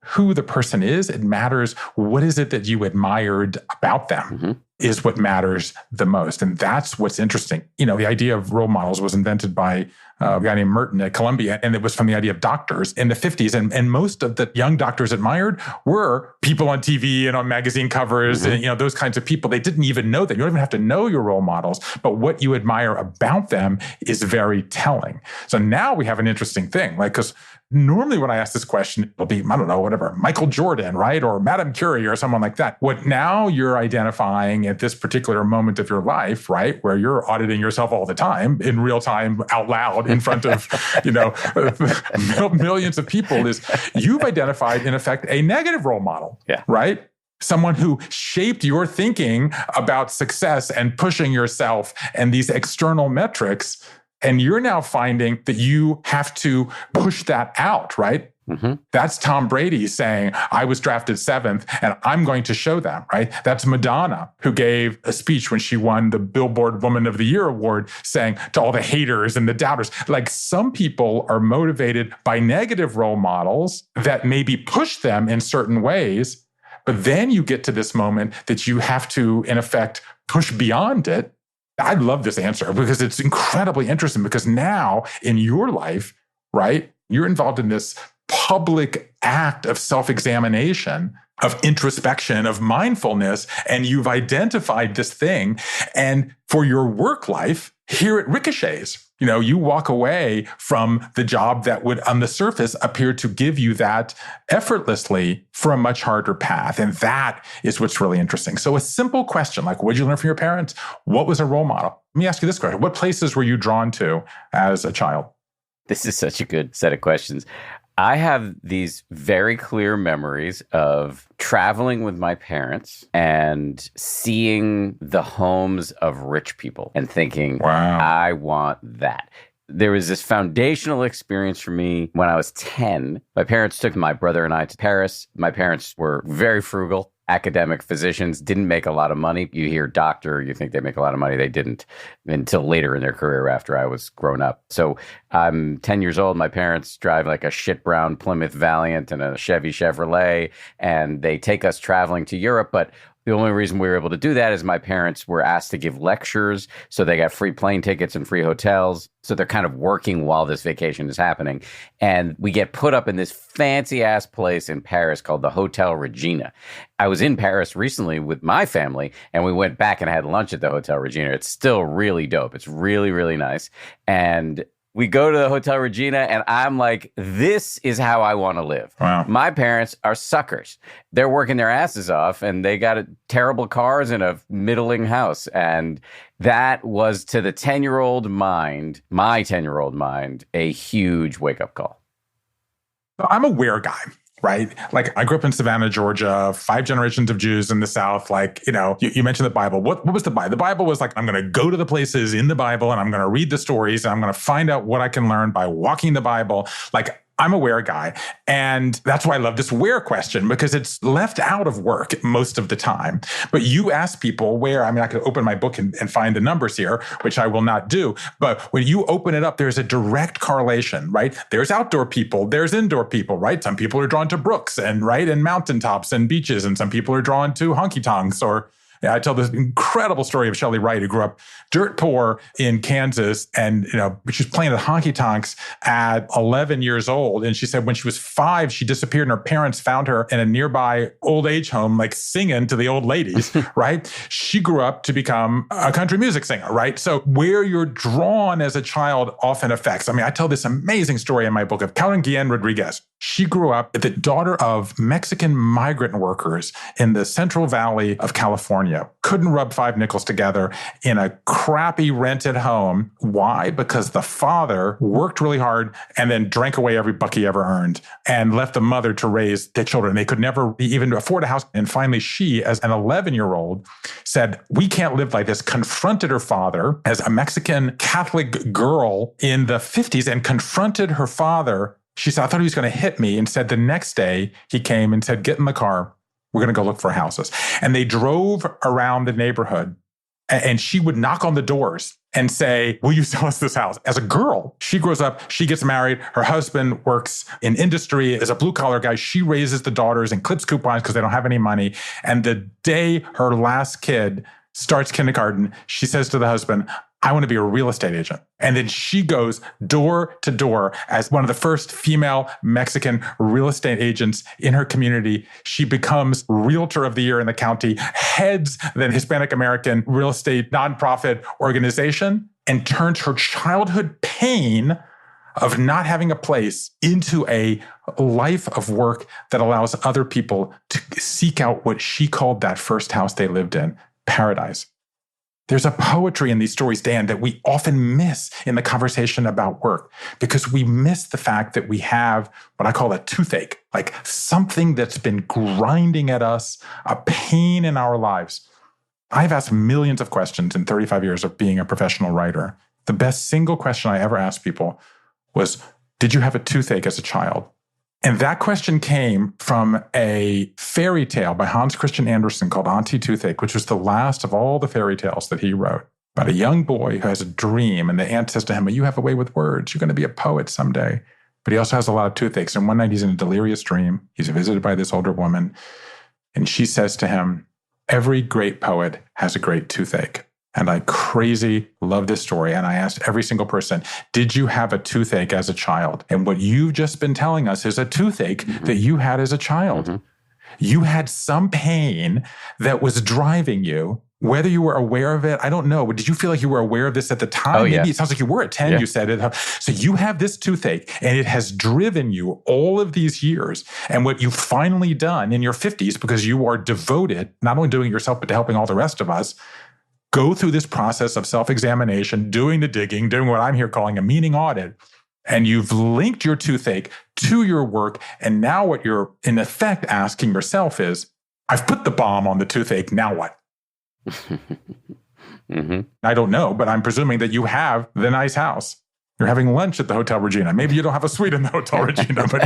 who the person is. It matters what is it that you admired about them is what matters the most. And that's what's interesting. The idea of role models was invented by a guy named Merton at Columbia, and it was from the idea of doctors in the 50s. And most of the young doctors admired were people on TV and on magazine covers and, those kinds of people. They didn't even know that. You don't even have to know your role models, but what you admire about them is very telling. So now we have an interesting thing, like, because normally when I ask this question, it'll be, I don't know, whatever, Michael Jordan, right? Or Madame Curie or someone like that. What now you're identifying at this particular moment of your life, right? Where you're auditing yourself all the time in real time, out loud, in front of, millions of people, is you've identified, in effect, a negative role model, right? Someone who shaped your thinking about success and pushing yourself and these external metrics. And you're now finding that you have to push that out, right? That's Tom Brady saying, I was drafted 7th and I'm going to show them, right? That's Madonna, who gave a speech when she won the Billboard Woman of the Year award, saying to all the haters and the doubters, like, some people are motivated by negative role models that maybe push them in certain ways. But then you get to this moment that you have to, in effect, push beyond it. I love this answer because it's incredibly interesting, because now in your life, right, you're involved in this public act of self-examination, of introspection, of mindfulness, and you've identified this thing. And for your work life, here it ricochets. You walk away from the job that would, on the surface, appear to give you that effortlessly for a much harder path. And that is what's really interesting. So a simple question like, what did you learn from your parents? What was a role model? Let me ask you this question. What places were you drawn to as a child? This is such a good set of questions. I have these very clear memories of traveling with my parents and seeing the homes of rich people and thinking, wow, I want that. There was this foundational experience for me when I was 10. My parents took my brother and I to Paris. My parents were very frugal. academic physicians didn't make a lot of money. You hear doctor, you think they make a lot of money. They didn't until later in their career after I was grown up. So I'm 10 years old. My parents drive like a shit brown Plymouth Valiant and a Chevy Chevrolet, and they take us traveling to Europe. But the only reason we were able to do that is my parents were asked to give lectures. So they got free plane tickets and free hotels. So they're kind of working while this vacation is happening. And we get put up in this fancy ass place in Paris called the Hotel Regina. I was in Paris recently with my family, and we went back and had lunch at the Hotel Regina. It's still really dope. It's really, really nice. And we go to the Hotel Regina, and I'm like, this is how I want to live. Wow. My parents are suckers. They're working their asses off, and they got terrible cars and a middling house. And that was, to the 10-year-old mind, my 10-year-old mind, a huge wake-up call. I'm a where guy. Right? Like I grew up in Savannah, Georgia, 5 generations of Jews in the South. Like, you mentioned the Bible. What was the Bible? The Bible was like, I'm going to go to the places in the Bible and I'm going to read the stories and I'm going to find out what I can learn by walking the Bible. Like, I'm a where guy. And that's why I love this where question, because it's left out of work most of the time. But you ask people where, I could open my book and find the numbers here, which I will not do. But when you open it up, there's a direct correlation, right? There's outdoor people, there's indoor people, right? Some people are drawn to brooks and mountaintops and beaches, and some people are drawn to honky tonks or I tell this incredible story of Shelley Wright, who grew up dirt poor in Kansas. And, she was playing at honky tonks at 11 years old. And she said when she was 5, she disappeared and her parents found her in a nearby old age home, like singing to the old ladies, right? She grew up to become a country music singer, right? So where you're drawn as a child often affects. I tell this amazing story in my book of Carolyn Guillen Rodriguez. She grew up the daughter of Mexican migrant workers in the Central Valley of California. Couldn't rub 5 nickels together in a crappy rented home. Why? Because the father worked really hard and then drank away every buck he ever earned and left the mother to raise the children. They could never even afford a house. And finally, she, as an 11-year-old, said, we can't live like this, confronted her father as a Mexican Catholic girl in the 50s and confronted her father. She said, I thought he was going to hit me. And said the next day he came and said, get in the car. We're going to go look for houses. And they drove around the neighborhood and she would knock on the doors and say, will you sell us this house? As a girl, she grows up, she gets married. Her husband works in industry as a blue collar guy. She raises the daughters and clips coupons because they don't have any money. And the day her last kid starts kindergarten, she says to the husband, I want to be a real estate agent. And then she goes door to door as one of the first female Mexican real estate agents in her community. She becomes Realtor of the Year in the county, heads the Hispanic American real estate nonprofit organization, and turns her childhood pain of not having a place into a life of work that allows other people to seek out what she called that first house they lived in, paradise. There's a poetry in these stories, Dan, that we often miss in the conversation about work because we miss the fact that we have what I call a toothache, like something that's been grinding at us, a pain in our lives. I've asked millions of questions in 35 years of being a professional writer. The best single question I ever asked people was, did you have a toothache as a child? And that question came from a fairy tale by Hans Christian Andersen called Auntie Toothache, which was the last of all the fairy tales that he wrote about a young boy who has a dream. And the aunt says to him, well, you have a way with words. You're going to be a poet someday. But he also has a lot of toothaches. And one night he's in a delirious dream. He's visited by this older woman. And she says to him, every great poet has a great toothache. And I crazy love this story. And I asked every single person, did you have a toothache as a child? And what you've just been telling us is a toothache that you had as a child. You had some pain that was driving you, whether you were aware of it. I don't know. Did you feel like you were aware of this at the time? Oh, yeah. Maybe it sounds like you were at 10, you said it. So you have this toothache and it has driven you all of these years. And what you've finally done in your 50s, because you are devoted, not only doing it yourself, but to helping all the rest of us, go through this process of self-examination, doing the digging, doing what I'm here calling a meaning audit. And you've linked your toothache to your work. And now what you're in effect asking yourself is, I've put the bomb on the toothache, now what? I don't know, but I'm presuming that you have the nice house. You're having lunch at the Hotel Regina. Maybe you don't have a suite in the Hotel Regina, but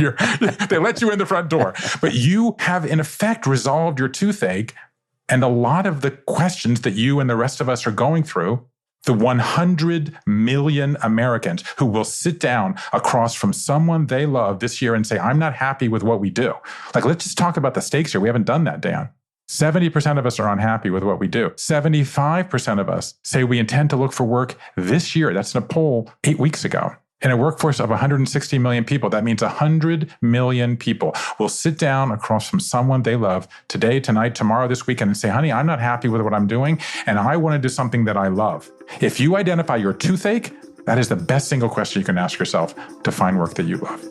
they let you in the front door. But you have, in effect, resolved your toothache. And a lot of the questions that you and the rest of us are going through, the 100 million Americans who will sit down across from someone they love this year and say, I'm not happy with what we do. Like, let's just talk about the stakes here. We haven't done that, Dan. 70% of us are unhappy with what we do. 75% of us say we intend to look for work this year. That's in a poll 8 weeks ago. In a workforce of 160 million people, that means 100 million people will sit down across from someone they love today, tonight, tomorrow, this weekend and say, honey, I'm not happy with what I'm doing, and I want to do something that I love. If you identify your toothache, that is the best single question you can ask yourself to find work that you love.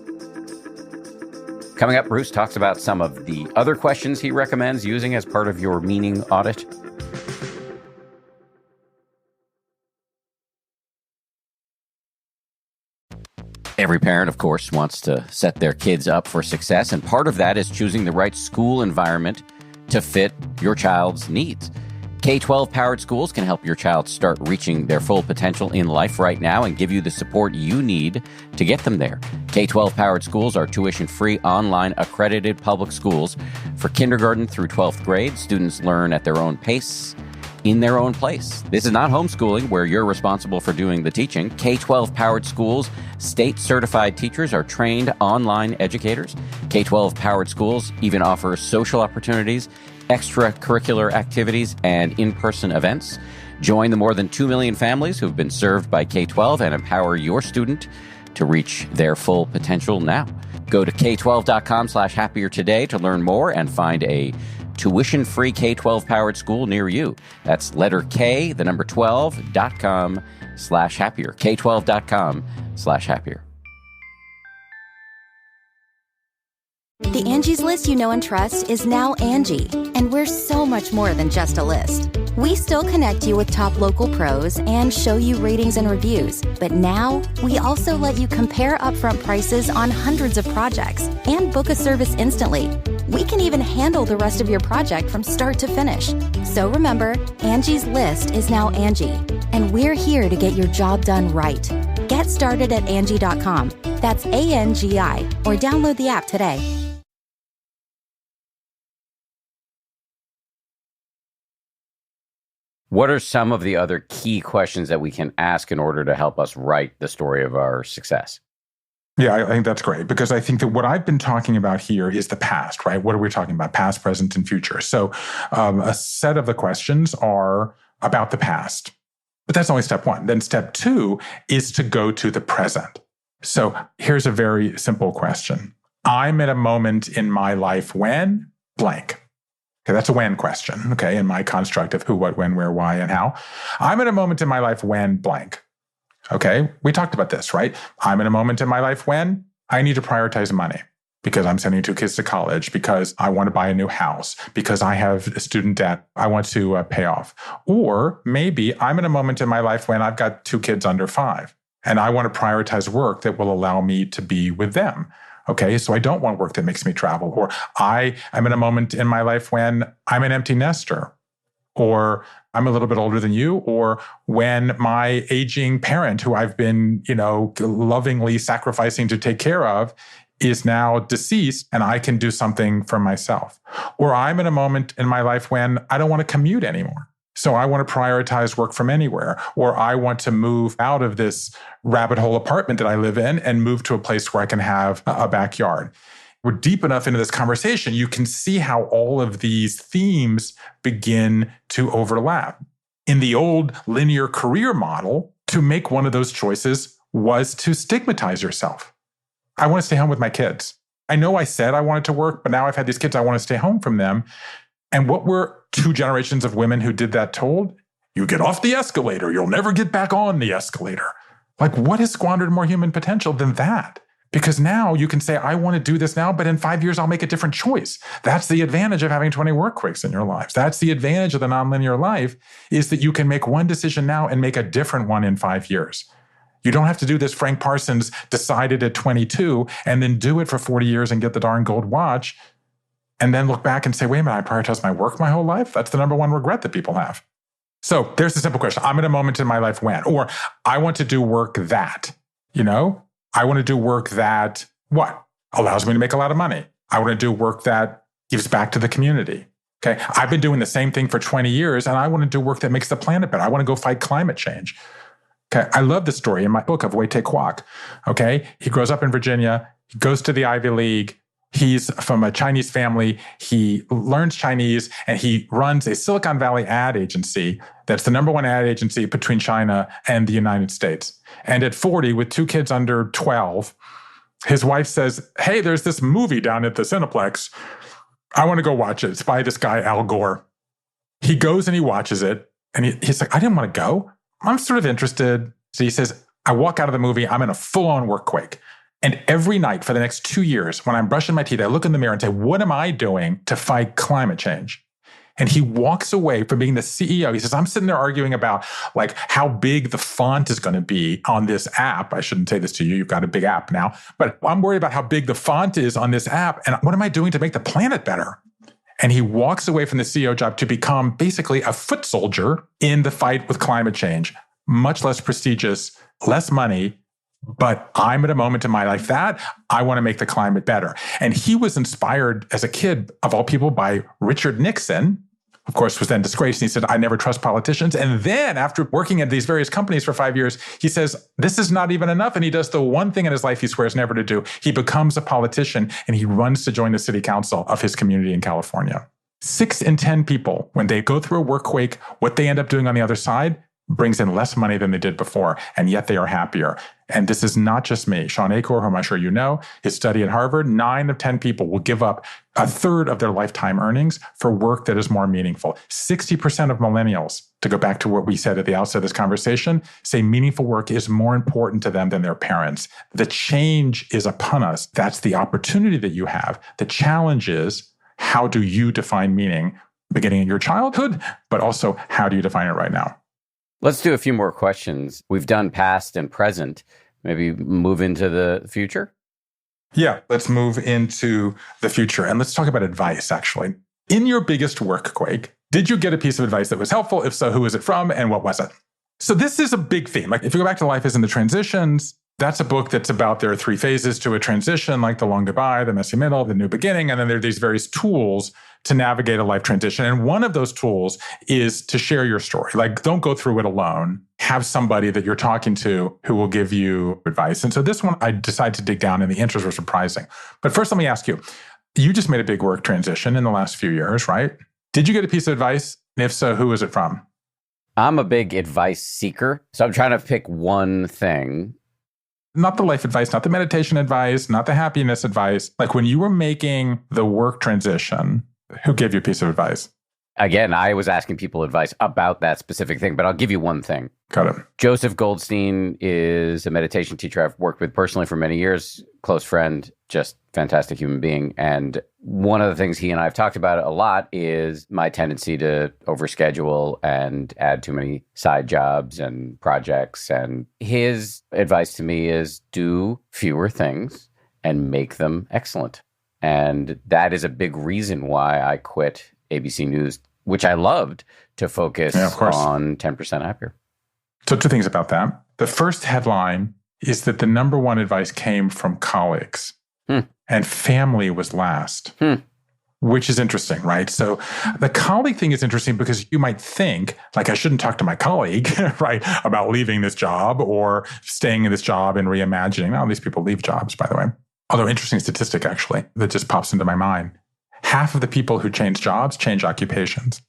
Coming up, Bruce talks about some of the other questions he recommends using as part of your meaning audit. Every parent, of course, wants to set their kids up for success, and part of that is choosing the right school environment to fit your child's needs. K-12 powered schools can help your child start reaching their full potential in life right now and give you the support you need to get them there. K-12 powered schools are tuition-free, online, accredited public schools. For kindergarten through 12th grade, students learn at their own pace, in their own place. This is not homeschooling where you're responsible for doing the teaching. K-12 powered schools, state certified teachers are trained online educators. K-12 powered schools even offer social opportunities, extracurricular activities, and in-person events. Join the more than 2 million families who've been served by K-12 and empower your student to reach their full potential now. Go to k12.com/happier today to learn more and find a tuition-free K-12 powered school near you. That's letter K, the number 12.com/happier. K12.com/happier. The Angie's List you know and trust is now Angie, and we're so much more than just a list. We still connect you with top local pros and show you ratings and reviews, but now we also let you compare upfront prices on hundreds of projects and book a service instantly. We can even handle the rest of your project from start to finish. So remember, Angie's List is now Angie, and we're here to get your job done right. Get started at Angie.com. That's ANGI, or download the app today. What are some of the other key questions that we can ask in order to help us write the story of our success? Yeah, I think that's great, because I think that what I've been talking about here is the past, right? What are we talking about? Past, present, and future. So a set of the questions are about the past, but that's only step one. Then step two is to go to the present. So here's a very simple question. I'm at a moment in my life when blank. Okay, that's a when question, okay, in my construct of who, what, when, where, why, and how. I'm at a moment in my life when blank. Okay, we talked about this, right? I'm in a moment in my life when I need to prioritize money because I'm sending 2 kids to college, because I want to buy a new house, because I have a student debt I want to pay off. Or maybe I'm in a moment in my life when I've got 2 kids under 5 and I want to prioritize work that will allow me to be with them. Okay, so I don't want work that makes me travel. Or I'm in a moment in my life when I'm an empty nester, or I'm a little bit older than you, or when my aging parent who I've been, lovingly sacrificing to take care of is now deceased and I can do something for myself. Or I'm in a moment in my life when I don't want to commute anymore. So I want to prioritize work from anywhere, or I want to move out of this rabbit hole apartment that I live in and move to a place where I can have a backyard. We're deep enough into this conversation, you can see how all of these themes begin to overlap. In the old linear career model, to make one of those choices was to stigmatize yourself. I want to stay home with my kids. I know I said I wanted to work, but now I've had these kids, I want to stay home from them. And what were 2 generations of women who did that told? You get off the escalator, you'll never get back on the escalator. Like, what has squandered more human potential than that? Because now you can say, I want to do this now, but in 5 years, I'll make a different choice. That's the advantage of having 20 workquakes in your lives. That's the advantage of the nonlinear life, is that you can make one decision now and make a different one in 5 years. You don't have to do this Frank Parsons decided at 22 and then do it for 40 years and get the darn gold watch and then look back and say, wait a minute, I prioritized my work my whole life? That's the number one regret that people have. So there's the simple question. I'm at a moment in my life when, or I want to do work that. You know, I want to do work that, what? Allows me to make a lot of money. I want to do work that gives back to the community. Okay. I've been doing the same thing for 20 years and I want to do work that makes the planet better. I want to go fight climate change. Okay. I love the story in my book of Wei Kwok. Okay. He grows up in Virginia. He goes to the Ivy League. He's from a Chinese family. He learns Chinese and he runs a Silicon Valley ad agency that's the number one ad agency between China and the United States. And at 40, with 2 kids under 12, his wife says, hey, there's this movie down at the Cineplex. I want to go watch it. It's by this guy, Al Gore. He goes and he watches it. And he's like, I didn't want to go. I'm sort of interested. So he says, I walk out of the movie. I'm in a full-on workquake. And every night for the next 2 years, when I'm brushing my teeth, I look in the mirror and say, what am I doing to fight climate change? And he walks away from being the CEO. He says, I'm sitting there arguing about like how big the font is going to be on this app. I shouldn't say this to you. You've got a big app now. But I'm worried about how big the font is on this app. And what am I doing to make the planet better? And he walks away from the CEO job to become basically a foot soldier in the fight with climate change. Much less prestigious, less money. But I'm at a moment in my life that I want to make the climate better. And he was inspired as a kid, of all people, by Richard Nixon, of course, was then disgraced. And he said, I never trust politicians. And then after working at these various companies for 5 years, he says, this is not even enough. And he does the one thing in his life he swears never to do. He becomes a politician and he runs to join the city council of his community in California. 6 in 10 people, when they go through a workquake, what they end up doing on the other side brings in less money than they did before, and yet they are happier. And this is not just me. Sean Achor, whom I'm sure you know, his study at Harvard, 9 of 10 people will give up a third of their lifetime earnings for work that is more meaningful. 60% of millennials, to go back to what we said at the outset of this conversation, say meaningful work is more important to them than their parents. The change is upon us. That's the opportunity that you have. The challenge is, how do you define meaning beginning in your childhood, but also how do you define it right now? Let's do a few more questions. We've done past and present. Maybe move into the future? Yeah, let's move into the future. And let's talk about advice, actually. In your biggest workquake, did you get a piece of advice that was helpful? If so, who was it from and what was it? So this is a big theme. Like if you go back to Life is in the Transitions, that's a book that's about there are 3 phases to a transition, like the long goodbye, the messy middle, the new beginning. And then there are these various tools to navigate a life transition. And one of those tools is to share your story. Like, don't go through it alone. Have somebody that you're talking to who will give you advice. And so this one, I decided to dig down and the answers were surprising. But first, let me ask you, you just made a big work transition in the last few years, right? Did you get a piece of advice? And if so, who was it from? I'm a big advice seeker. So I'm trying to pick one thing. Not the life advice, not the meditation advice, not the happiness advice. Like when you were making the work transition, who gave you a piece of advice? Again, I was asking people advice about that specific thing, but I'll give you one thing. Got it. Joseph Goldstein is a meditation teacher I've worked with personally for many years, close friend, just fantastic human being. And one of the things he and I have talked about a lot is my tendency to overschedule and add too many side jobs and projects. And his advice to me is do fewer things and make them excellent. And that is a big reason why I quit ABC News, which I loved, to focus on 10% Happier. So 2 things about that. The first headline is that the number one advice came from colleagues and family was last, which is interesting, right? So the colleague thing is interesting because you might think, like, I shouldn't talk to my colleague, right, about leaving this job or staying in this job and reimagining. Now, these people leave jobs, by the way. Although interesting statistic, actually, that just pops into my mind. Half of the people who change jobs change occupations.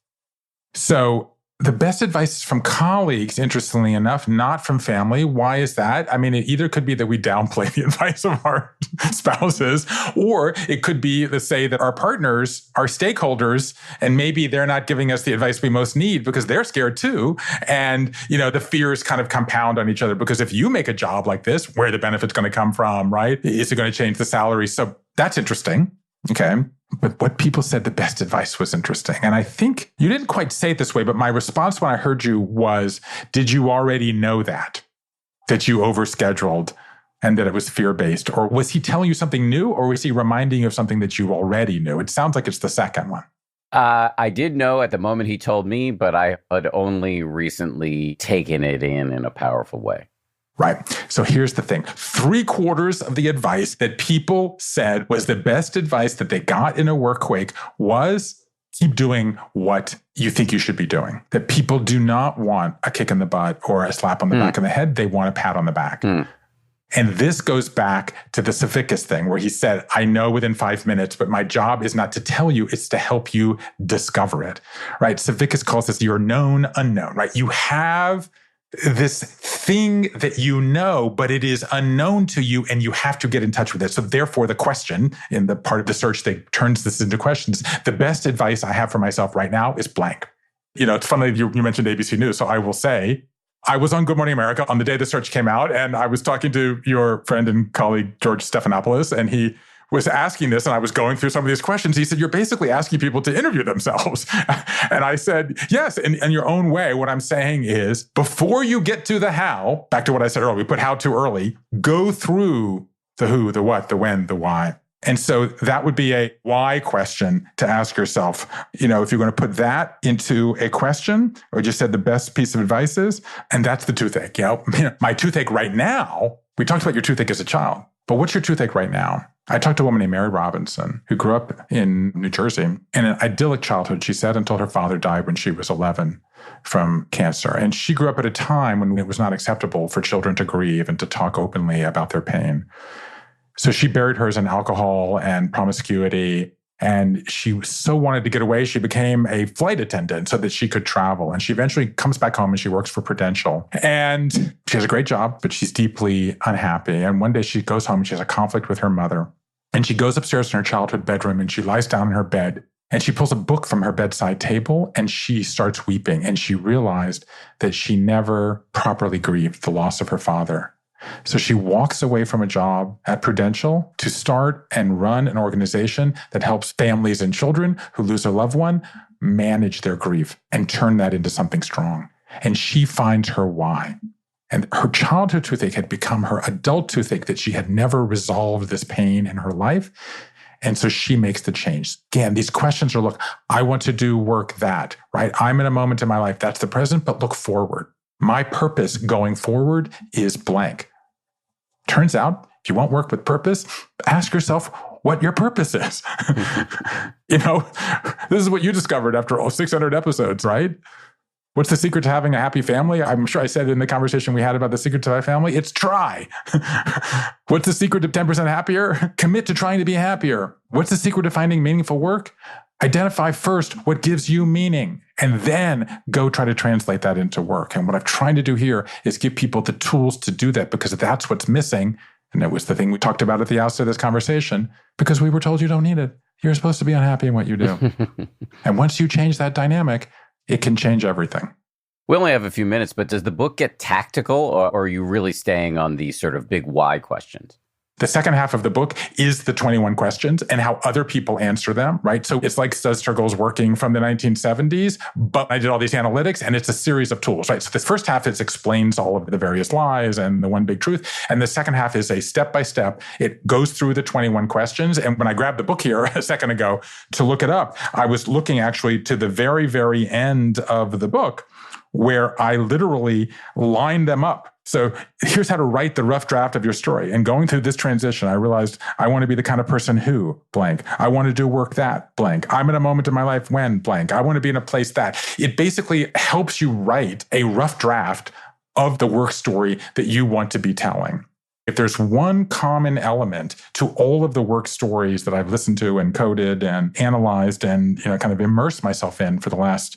So the best advice is from colleagues, interestingly enough, not from family. Why is that? I mean, it either could be that we downplay the advice of our spouses, or it could be to say that our partners are stakeholders, and maybe they're not giving us the advice we most need because they're scared too. And, the fears kind of compound on each other because if you make a job like this, where are the benefits going to come from, right? Is it going to change the salary? So that's interesting. Okay. But what people said the best advice was interesting. And I think you didn't quite say it this way, but my response when I heard you was, did you already know that you overscheduled and that it was fear-based? Or was he telling you something new, or was he reminding you of something that you already knew? It sounds like it's the second one. I did know at the moment he told me, but I had only recently taken it in a powerful way. Right. So here's the thing. 3/4 of the advice that people said was the best advice that they got in a workquake was keep doing what you think you should be doing. That people do not want a kick in the butt or a slap on the back of the head. They want a pat on the back. And this goes back to the Savickas thing where he said, I know within 5 minutes, but my job is not to tell you, it's to help you discover it, right? Savickas calls this your known unknown, right? You have this thing that you know, but it is unknown to you and you have to get in touch with it. So therefore the question in the part of the search that turns this into questions, the best advice I have for myself right now is blank. It's funny you mentioned ABC News. So I will say, I was on Good Morning America on the day the search came out, and I was talking to your friend and colleague, George Stephanopoulos, and he was asking this, and I was going through some of these questions. He said, you're basically asking people to interview themselves. And I said, yes, in your own way. What I'm saying is, before you get to the how, back to what I said earlier, we put how too early, go through the who, the what, the when, the why. And so that would be a why question to ask yourself. If you're going to put that into a question, or just said the best piece of advice is, and that's the toothache. My toothache right now, we talked about your toothache as a child, but what's your toothache right now? I talked to a woman named Mary Robinson who grew up in New Jersey in an idyllic childhood, she said, until her father died when she was 11 from cancer. And she grew up at a time when it was not acceptable for children to grieve and to talk openly about their pain. So she buried hers in alcohol and promiscuity. And she so wanted to get away, she became a flight attendant so that she could travel. And she eventually comes back home and she works for Prudential. And she has a great job, but she's deeply unhappy. And one day she goes home and she has a conflict with her mother. And she goes upstairs in her childhood bedroom and she lies down in her bed and she pulls a book from her bedside table and she starts weeping. And she realized that she never properly grieved the loss of her father. So she walks away from a job at Prudential to start and run an organization that helps families and children who lose a loved one manage their grief and turn that into something strong. And she finds her why. And her childhood toothache had become her adult toothache, that she had never resolved this pain in her life. And so she makes the change. Again, these questions are, look, I want to do work that, right? I'm in a moment in my life, that's the present, but look forward. My purpose going forward is blank. Turns out, if you want work with purpose, ask yourself what your purpose is. This is what you discovered after 600 episodes, right? What's the secret to having a happy family? I'm sure I said in the conversation we had about the secret to my family, it's try. What's the secret to 10% happier? Commit to trying to be happier. What's the secret to finding meaningful work? Identify first what gives you meaning, and then go try to translate that into work. And what I'm trying to do here is give people the tools to do that, because that's what's missing. And it was the thing we talked about at the outset of this conversation, because we were told you don't need it. You're supposed to be unhappy in what you do. And once you change that dynamic, it can change everything. We only have a few minutes, but does the book get tactical, or are you really staying on these sort of big why questions? The second half of the book is the 21 questions and how other people answer them, right? So it's like Does Turgle's Working from the 1970s, but I did all these analytics and it's a series of tools, right? So the first half explains all of the various lies and the one big truth. And the second half is a step-by-step. It goes through the 21 questions. And when I grabbed the book here a second ago to look it up, I was looking actually to the very, very end of the book, where I literally lined them up. So here's how to write the rough draft of your story. And going through this transition, I realized I want to be the kind of person who, blank. I want to do work that, blank. I'm in a moment in my life when, blank. I want to be in a place that. It basically helps you write a rough draft of the work story that you want to be telling. If there's one common element to all of the work stories that I've listened to and coded and analyzed and kind of immersed myself in for the last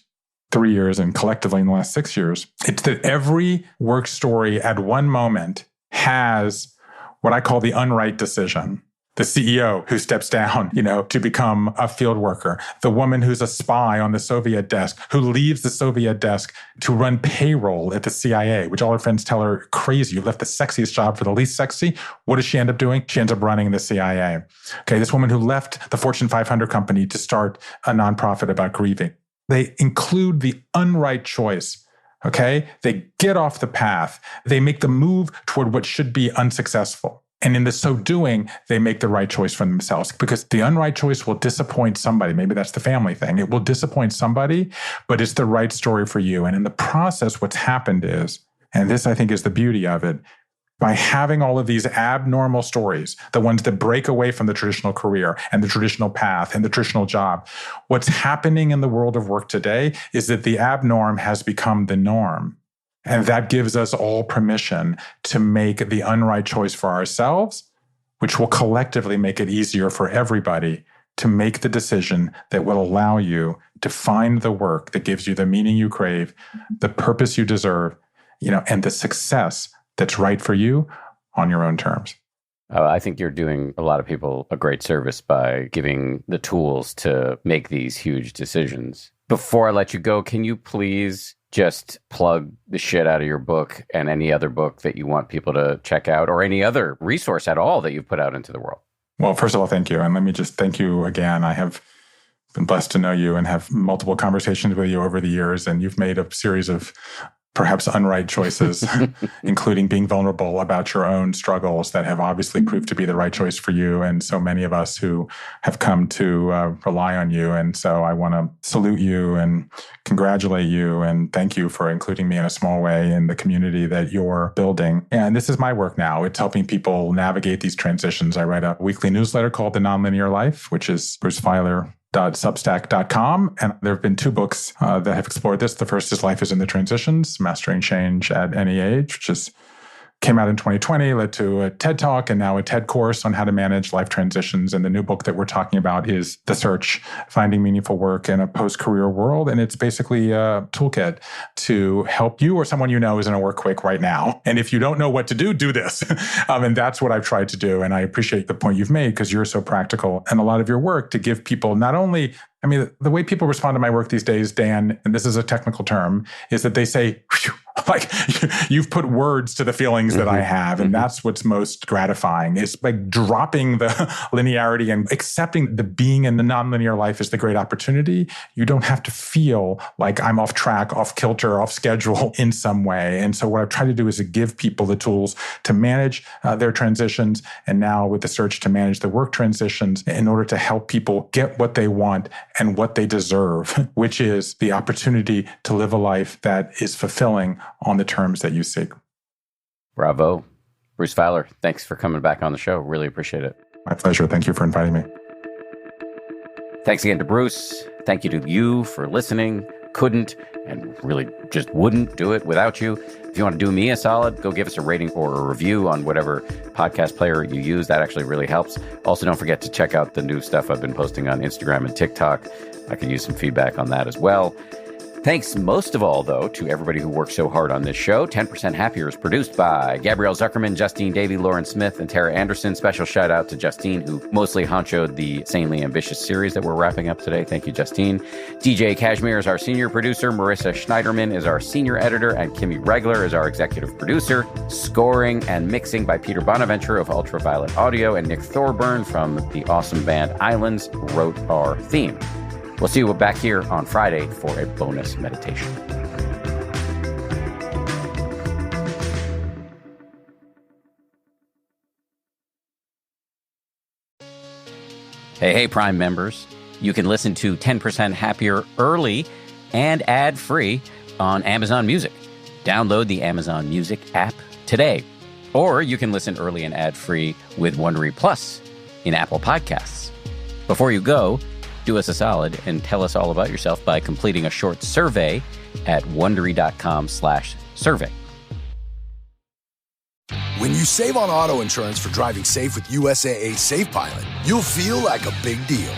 3 years and collectively in the last 6 years, it's that every work story at one moment has what I call the unright decision. The CEO who steps down, to become a field worker. The woman who's a spy on the Soviet desk, who leaves the Soviet desk to run payroll at the CIA, which all her friends tell her, crazy, you left the sexiest job for the least sexy. What does she end up doing? She ends up running the CIA. Okay, this woman who left the Fortune 500 company to start a nonprofit about grieving. They include the unright choice, okay? They get off the path. They make the move toward what should be unsuccessful. And in the so doing, they make the right choice for themselves, because the unright choice will disappoint somebody. Maybe that's the family thing. It will disappoint somebody, but it's the right story for you. And in the process, what's happened is, and this I think is the beauty of it, By having all of these abnormal stories, the ones that break away from the traditional career and the traditional path and the traditional job, what's happening in the world of work today is that the abnorm has become the norm. And that gives us all permission to make the unright choice for ourselves, which will collectively make it easier for everybody to make the decision that will allow you to find the work that gives you the meaning you crave, the purpose you deserve, and the success that's right for you on your own terms. I think you're doing a lot of people a great service by giving the tools to make these huge decisions. Before I let you go, can you please just plug the shit out of your book and any other book that you want people to check out, or any other resource at all that you've put out into the world? Well, first of all, thank you. And let me just thank you again. I have been blessed to know you and have multiple conversations with you over the years. And you've made a series of perhaps unright choices, including being vulnerable about your own struggles that have obviously proved to be the right choice for you and so many of us who have come to rely on you. And so I want to salute you and congratulate you and thank you for including me in a small way in the community that you're building. And this is my work now. It's helping people navigate these transitions. I write a weekly newsletter called The Nonlinear Life, which is Bruce Feiler .substack.com. And there have been 2 books that have explored this. The first is Life is in the Transitions, Mastering Change at Any Age, which came out in 2020, led to a TED Talk and now a TED course on how to manage life transitions. And the new book that we're talking about is The Search, Finding Meaningful Work in a Post-Career World. And it's basically a toolkit to help you or someone you know is in a workquake right now. And if you don't know what to do, do this. And that's what I've tried to do. And I appreciate the point you've made because you're so practical. And a lot of your work to give people not only, the way people respond to my work these days, Dan, and this is a technical term, is that they say, like, you've put words to the feelings that I have. And that's what's most gratifying is like dropping the linearity and accepting the being in the nonlinear life is the great opportunity. You don't have to feel like I'm off track, off kilter, off schedule in some way. And so what I've tried to do is to give people the tools to manage their transitions. And now with the search to manage the work transitions in order to help people get what they want and what they deserve, which is the opportunity to live a life that is fulfilling on the terms that you seek. Bravo. Bruce Feiler, thanks for coming back on the show. Really appreciate it. My pleasure. Thank you for inviting me. Thanks again to Bruce. Thank you to you for listening. Couldn't and really just wouldn't do it without you. If you want to do me a solid, go give us a rating or a review on whatever podcast player you use. That actually really helps. Also, don't forget to check out the new stuff I've been posting on Instagram and TikTok. I could use some feedback on that as well. Thanks most of all, though, to everybody who worked so hard on this show. 10% Happier is produced by Gabrielle Zuckerman, Justine Davey, Lauren Smith, and Tara Anderson. Special shout out to Justine, who mostly honchoed the Sanely Ambitious series that we're wrapping up today. Thank you, Justine. DJ Kashmir is our senior producer. Marissa Schneiderman is our senior editor. And Kimmy Regler is our executive producer. Scoring and mixing by Peter Bonaventure of Ultraviolet Audio. And Nick Thorburn from the awesome band Islands wrote our theme. We'll see you back here on Friday for a bonus meditation. Hey, Prime members. You can listen to 10% Happier early and ad-free on Amazon Music. Download the Amazon Music app today. Or you can listen early and ad-free with Wondery Plus in Apple Podcasts. Before you go, do us a solid and tell us all about yourself by completing a short survey at Wondery.com/survey. When you save on auto insurance for driving safe with USAA Safe Pilot, you'll feel like a big deal,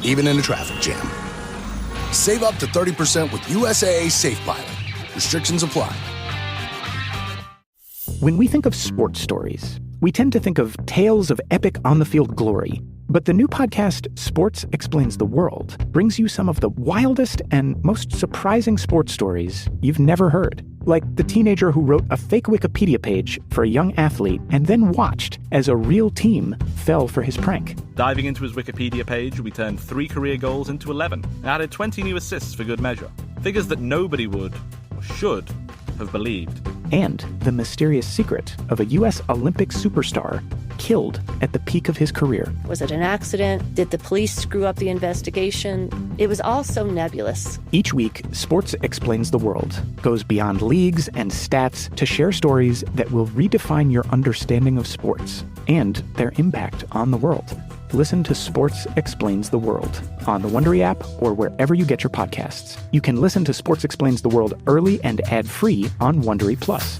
even in a traffic jam. Save up to 30% with USAA Safe Pilot. Restrictions apply. When we think of sports stories, we tend to think of tales of epic on-the-field glory. But the new podcast, Sports Explains the World, brings you some of the wildest and most surprising sports stories you've never heard. Like the teenager who wrote a fake Wikipedia page for a young athlete and then watched as a real team fell for his prank. Diving into his Wikipedia page, we turned 3 career goals into 11 and added 20 new assists for good measure. Figures that nobody would, or should, have believed. And the mysterious secret of a U.S. Olympic superstar killed at the peak of his career. Was it an accident? Did the police screw up the investigation? It was all so nebulous. Each week, Sports Explains the World goes beyond leagues and stats to share stories that will redefine your understanding of sports and their impact on the world. Listen to Sports Explains the World on the Wondery app or wherever you get your podcasts. You can listen to Sports Explains the World early and ad-free on Wondery Plus.